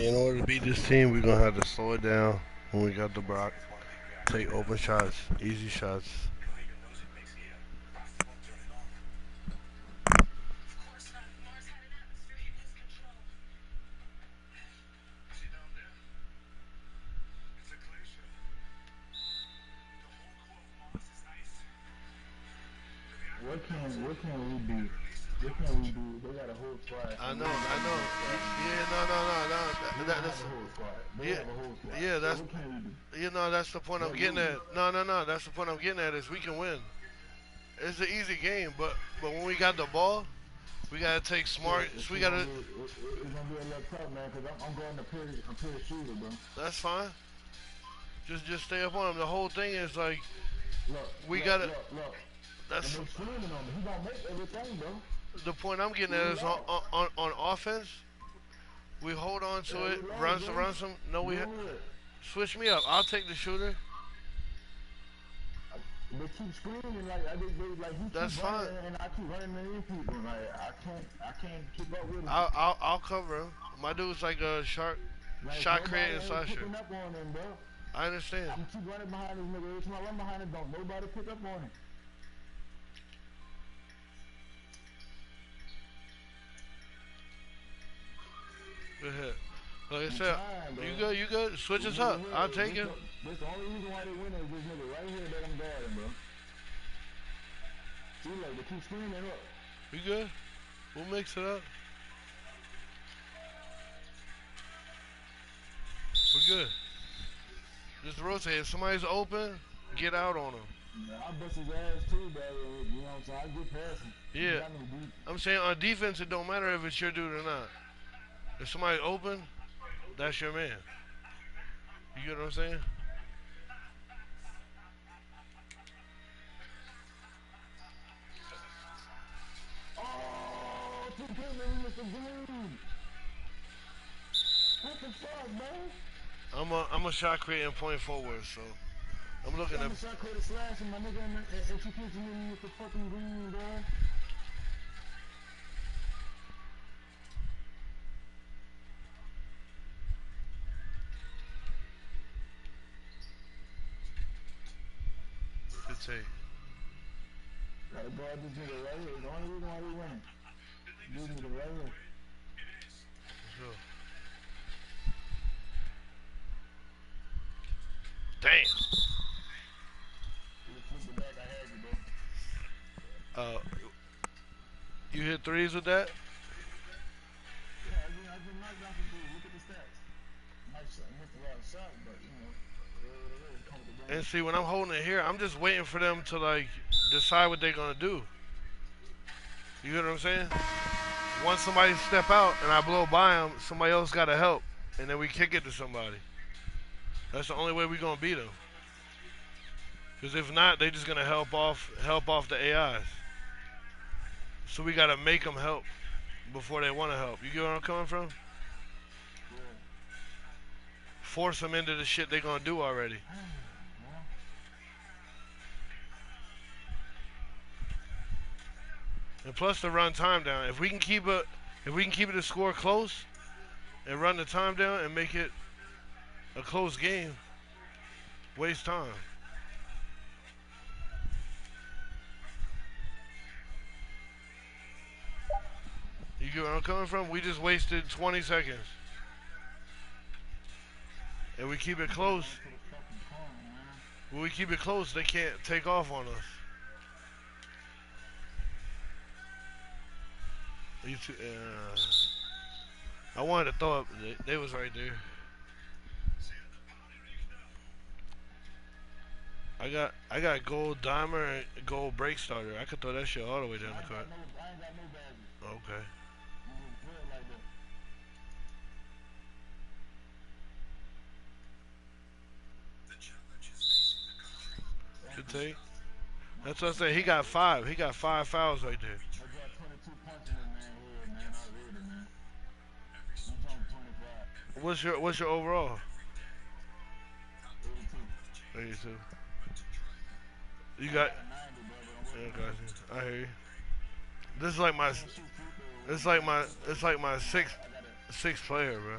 In order to beat this team, we're gonna have to slow it down when we got the Brock. Take open shots, easy shots. What can we do? What can we do? They got a whole squad. I know, I know. Yeah, no. They don't have a whole squad. They Yeah, have a whole squad. yeah. So That's what can we do? that's the point I'm getting at. No. That's the point I'm getting at is we can win. It's an easy game, but when we got the ball, we gotta take smart. It's We gonna gotta. be a little tough, man, because I'm going to pure shooter, bro. That's fine. Just stay up on him. The whole thing is like we gotta. Look. That's And they screaming on me. He gonna make everything, bro. the point I'm getting at is on offense. We hold on to it, run some. No, switch me up. I'll take the shooter. They keep screaming like he That's keep fine. running and I keep running into these people. Like I can't keep up with him. I'll cover him. My dude's like a shark, Like, shot nobody creating ain't slasher. picking up on him, bro. I understand. You keep running behind this nigga. Every time I run behind him, don't nobody pick up on him. Go ahead. Like I said, you good. Switch us up. I'll take it. That's the only reason why they win is this nigga right here that I'm guarding, bro. See, like, they keep screaming up. You good? We'll mix it up. We're good. Just rotate. If somebody's open, get out on them. Yeah, I bust his ass too, bro. You know what I'm saying? I get past him. Yeah. I'm saying on defense, it don't matter if it's your dude or not. If somebody open, that's your man. You get what I'm saying? Oh, 2 killing with the green. What the fuck, man? I'm a shot creating point forward, so I'm looking at. I'm a shot creator slashing my nigga and executing me with the fucking green, bro. Good take. Gotta guard this nigga right here. The only reason why we winning. This nigga right here. Let's go. Damn. You flip it back, I had you, bro. You hit threes with that? Yeah, I just knocked down some dudes. Look at the stats. Nice shot. Missed a lot of shots, but, you know, it come with the game. And see, when I'm holding it here, I'm just waiting for them to like decide what they're gonna do. You get what I'm saying? Once somebody step out and I blow by them, somebody else gotta help, and then we kick it to somebody. That's the only way we're gonna beat them. Because if not, they just gonna help off the AIs. So we gotta make them help before they want to help. You get where I'm coming from? Yeah. Force them into the shit they gonna do already. And plus the run time down. If we can keep it a score close, and run the time down and make it a close game, waste time. You get where I'm coming from? We just wasted 20 seconds. And we keep it close. When we keep it close, they can't take off on us. You two, I wanted to throw up. They was right there. I got gold dimer and gold break starter. I could throw that shit all the way down the court. I ain't got no badges. Okay. Good take. That's what I said. He got 5. He got 5 fouls right there. I got 22 points in that man head, man. I read it, man. I'm talking 25. What's your overall? 82. 82. You got. 90, Yeah, got you. I hear you. This is like my sixth player, bro.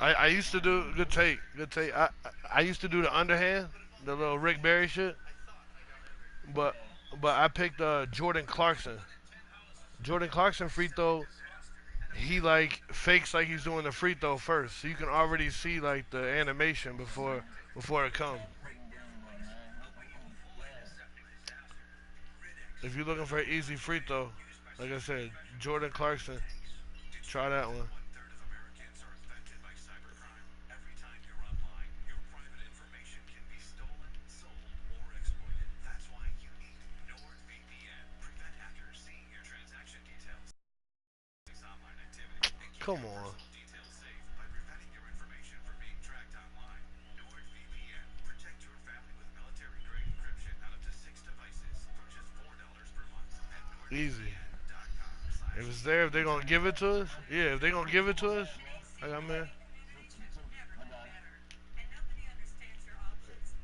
I used to do good take, good take. I used to do the underhand, the little Rick Barry shit, but Okay. I picked Jordan Clarkson. Jordan Clarkson free throw. He like fakes like he's doing the free throw first, so you can already see like the animation before it comes. That quick game right, man. Yeah. If you're looking for an easy free throw, like I said, Jordan Clarkson, try that one. Come on. Easy. If it's there, if they're gonna give it to us, yeah. If they're gonna give it to us, I got man. I got it.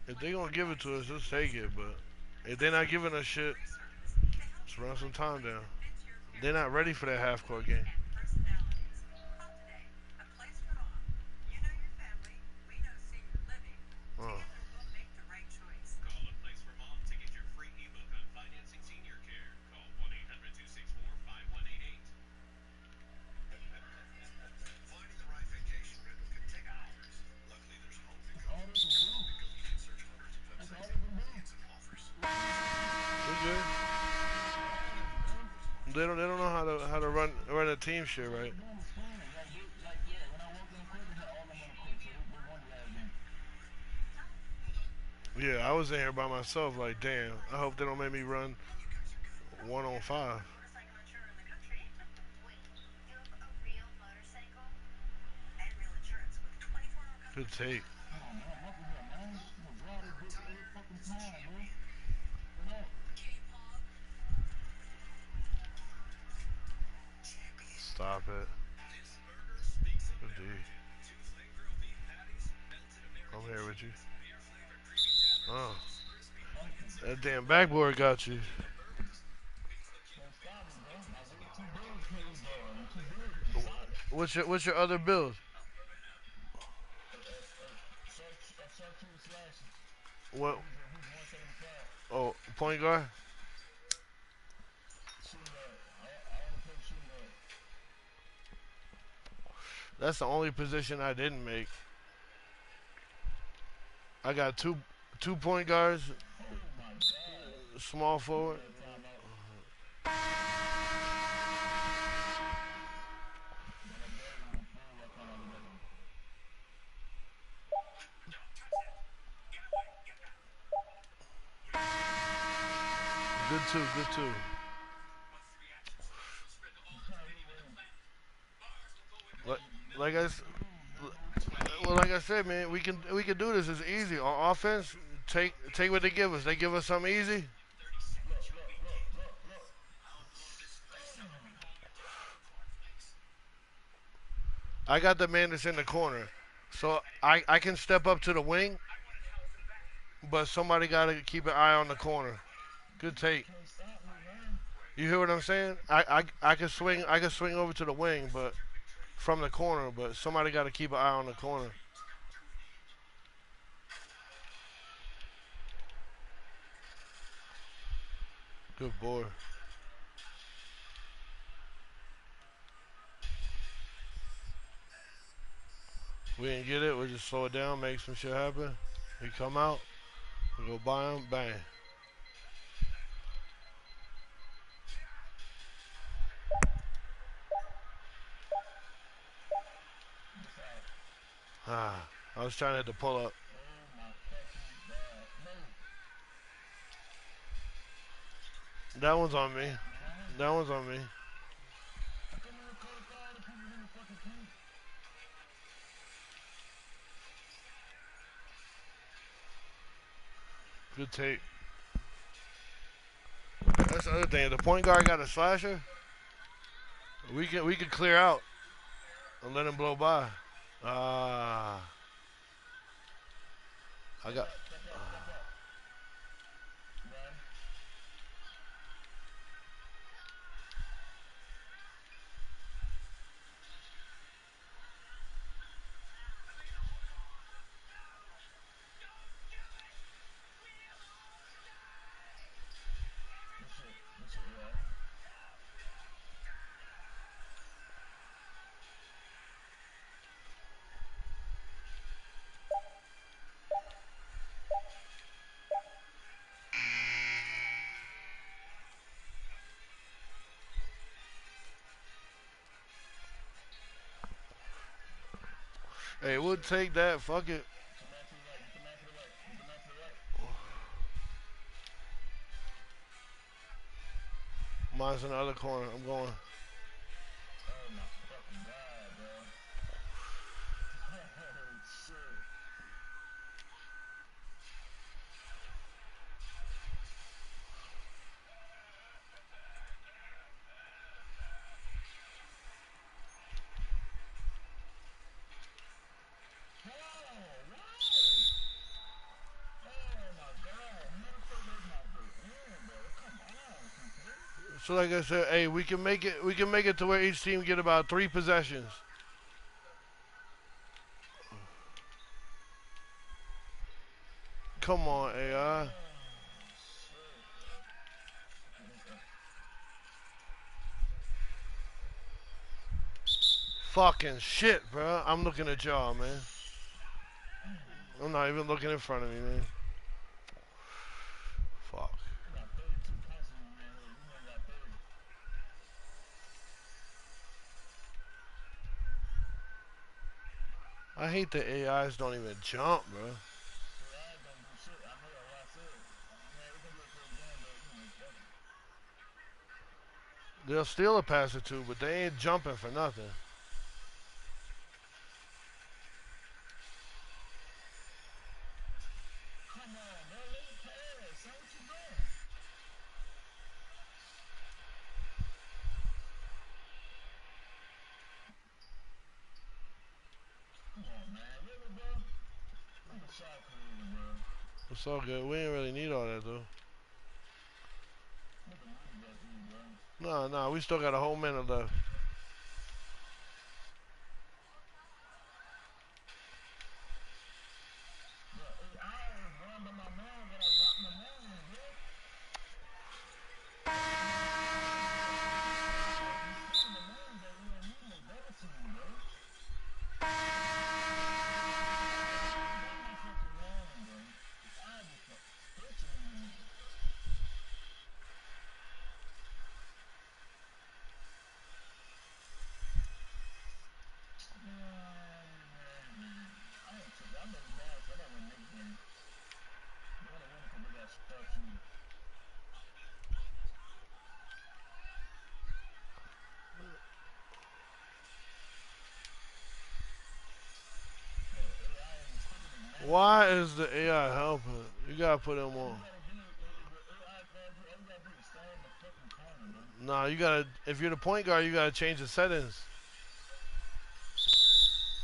If they're gonna give it to us, let's take it. But if they're not giving us shit, let's run some time down. They're not ready for that half court game. Oh. That's all they can do. That's all they can do. We good. They don't know how to run a team shit What right. they're doing is screaming. Like yeah, when I walked in quick, they had all them on the court. So they won the last game. Yeah, I was in here by myself. Like, damn. I hope they don't make me run 1 on 5. Good take. Come on, man. Knuckle here, man. You gonna grab this bitch every fucking time, bro. Straight up. Stop it. Good D. I'm here with you. Oh, Thank you. that damn backboard got you. Can't stop me, bro. I was too big for you, bro. I'm too big. You shot it. What's your other build? At Chartreuse Slashes. What? He's 175. Oh, point guard. Shooting guard. I want to play shooting guard. That's the only position I didn't make. I got two point guards, Oh my god. small forward. That timeout. When I get it, I'm full. I can't have it. Good two, good two. Like, like I, s- well, like I said, man, we can do this. It's easy on offense. Take what they give us. They give us something easy. I got the man that's in the corner, so I can step up to the wing, but somebody got to keep an eye on the corner. Good take. Can't stop me, man. You hear what I'm saying? I can swing over to the wing, but from the corner, but somebody got to keep an eye on the corner. Good boy. We didn't get it. We just slow it down, make some shit happen. We come out, we go by him, bang. Ah, I was trying to hit the pull up. Oh my fucking god. Move. That one's on me. Man. That one's on me. I couldn't even codify all the people in the fucking paint. Good take. That's the other thing. If the point guard got a slasher, we can clear out and let him blow by. Ah, I got. Step up. Run. Hey, we'll take that. Fuck it. Get the man to the right. Get the man to the right. Get the man to the right. Mine's in the other corner. I'm going. Oh my fucking god, bro. Oh shit. Oh, why? Oh my god. How the fuck that's not the end, bro? Come on, people. So like I said, hey, we can make it. We can make it to where each team get about 3 possessions. Come on, AI. Oh shit, bro. Okay. Fucking shit, bro. I'm looking at y'all, man. I'm not even looking in front of me, man. Fuck. We got 32 points in the man here. We only got 30. I hate the AIs don't even jump, bro. AI don't do shit. I know that what I said. Man, it's gonna be a close game, but you know, fuck 'em. They'll steal a pass or two, but they ain't jumping for nothing. Come on, bro. Let it pass. Son, what you doing? Come on, man. Really, bro? I'm a shot creator, bro. It's all good. We ain't really need all that, though. What the movie got to do, bro? No, no, we still got a whole minute left. Bro, AI is run by my man, but I got my man, bro. He's still the man, but we don't need no double team, bro. I got my fucking man, bro. I be fucking stitching me. I ain't tripping. I know the ball, so I gotta win next game. They gotta win it because they got sharpshooter. Bro, AI ain't sticking his man, bro. Why is the AI helping? You gotta put him All you on. gotta do is the AI calls you, all you gotta do is stand in the fucking corner, bro. Nah, you gotta. If you're the point guard, you gotta change the settings.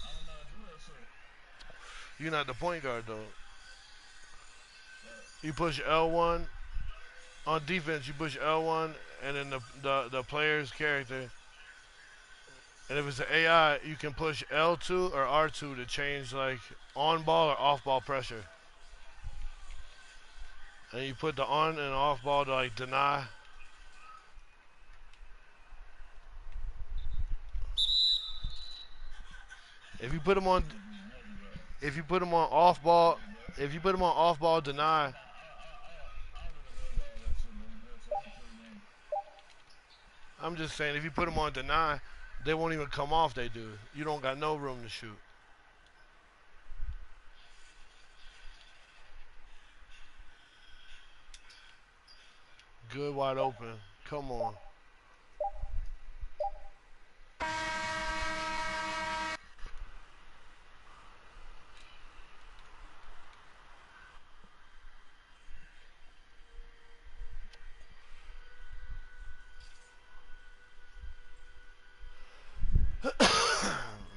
I don't know how to do that shit. You're not the point guard though. But You push L1 on defense. You push L1, and then the player's character. And if it's an AI, you can push L2 or R2 to change like on ball or off ball pressure. And you put the on and off ball to like deny. If you put them on, niggas be nutty, bro. if you put them on off ball, Nutty, bro. if you put them on off ball deny, I don't really worry about all that shit, bro. Real talk, I can play the game. I'm just saying if you put them on deny, they won't even come off. They do. You don't got no room to shoot. Good wide open. Come on.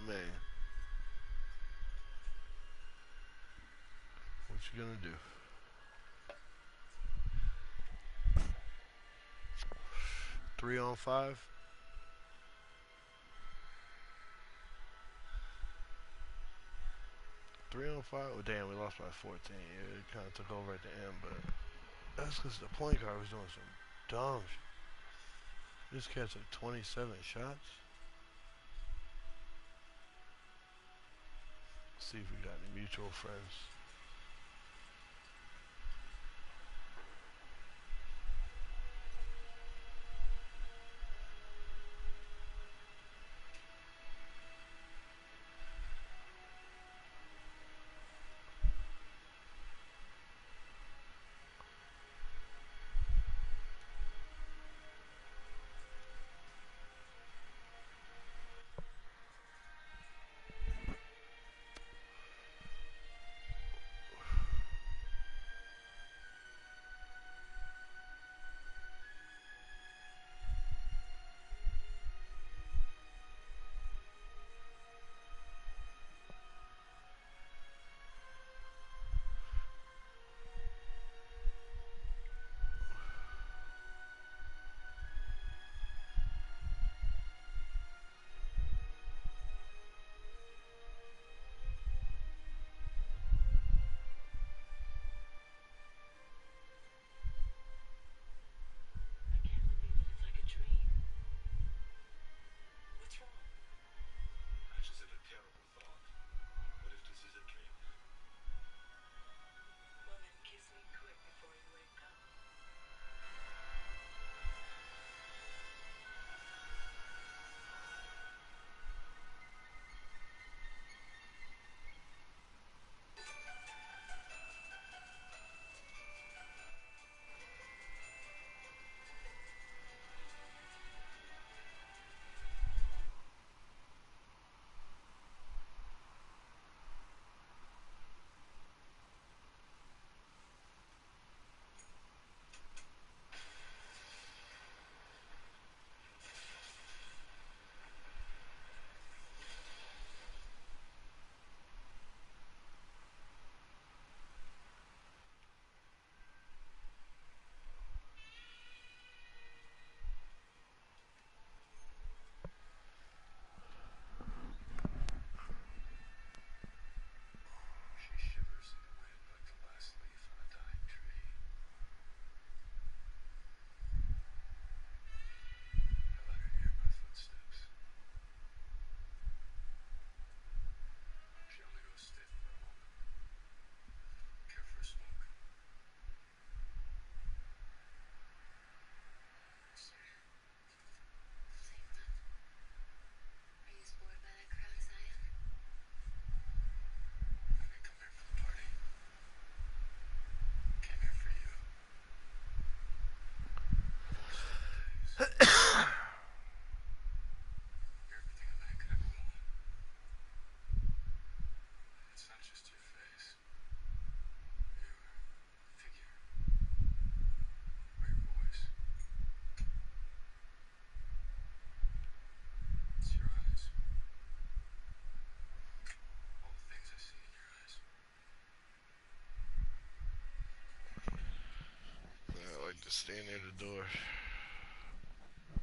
Man, what you gonna do? 3-on-5. 3-on-5. Oh damn, we lost by 14. Yeah, it kind of took over at the end, but that's because the point guard was doing some dumb shit. This cat took 27 shots. Let's see if we got any mutual friends. Stay near the door.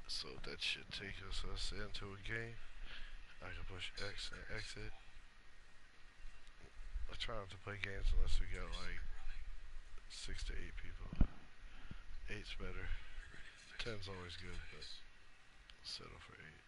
So that should take us into a game. I can push X and exit. I try not to play games unless we got like 6 to 8 people. Eight's better. Ten's always good, but settle for eight.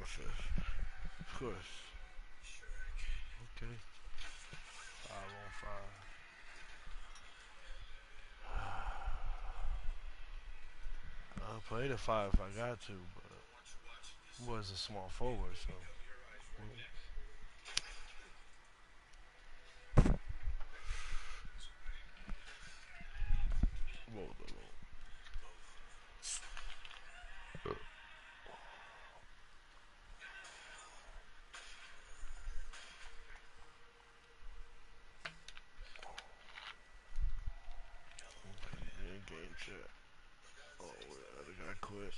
the fifth. Of course. Okay. 5 on 5. I'll play the five if I got to, but was a small forward, so. Whoa, whoa, whoa. Game chat. Oh, the other guy quit.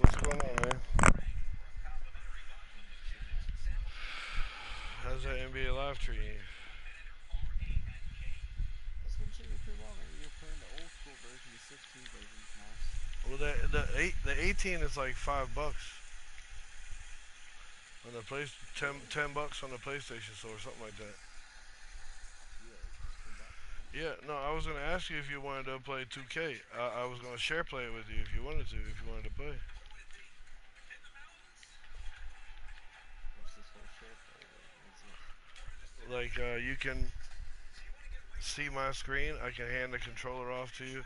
What's going on, man? How's that NBA live treating you? 16 version's nice. Well, the 18 is like $5 on the place, 10 bucks on the PlayStation Store, something like that. Yeah, it's just $10. Yeah, no, I was gonna ask you if you wanted to play 2K. I was gonna share play it with you if you wanted to, if you wanted to play. What's this whole share play thing? What's this? Like, you can see my screen. I can hand the controller off to you,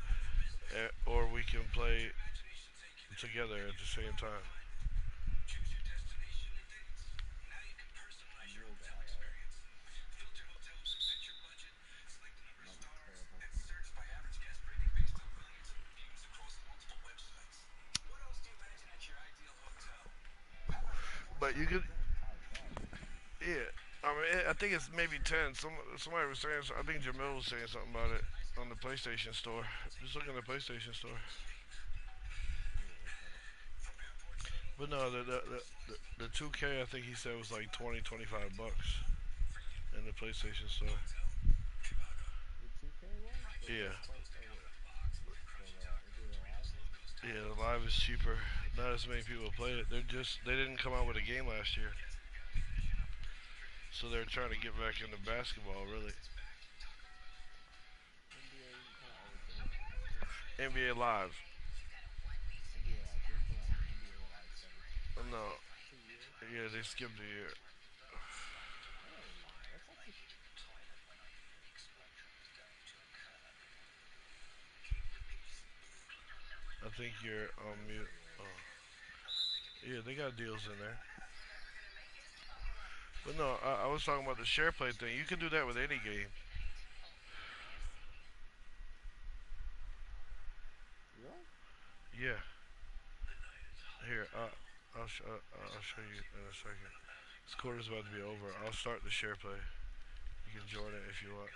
or we can play together at the same time. I'm real bad at it. I'm like terrible. But you could, How's that? yeah. I mean, I think it's maybe 10. Somebody was saying, I think Jamil was saying something about it on the PlayStation Store. Just look in the PlayStation Store. I need to look at it. But no, the 2K I think he said was like 20, 25 bucks in the PlayStation Store. The 2K one? Yeah, Oh wait. The NBA Live one? yeah. The live is cheaper. Not as many people play it. They didn't come out with a game last year, so they're trying to get back into basketball. Really, NBA didn't come out with a game last year. NBA Live. NBA Live. They came out with NBA Live 17. No, 2 years? yeah, they skipped a year. Hell no. That's actually. I think you're on Yeah, mute. yeah. Oh, yeah, they got deals in there. But no, I was talking about the share play thing. You can do that with any game. Really? Yeah. Here, I'll show you in a second. This quarter's about to be over. I'll start the share play. You can join it if you want.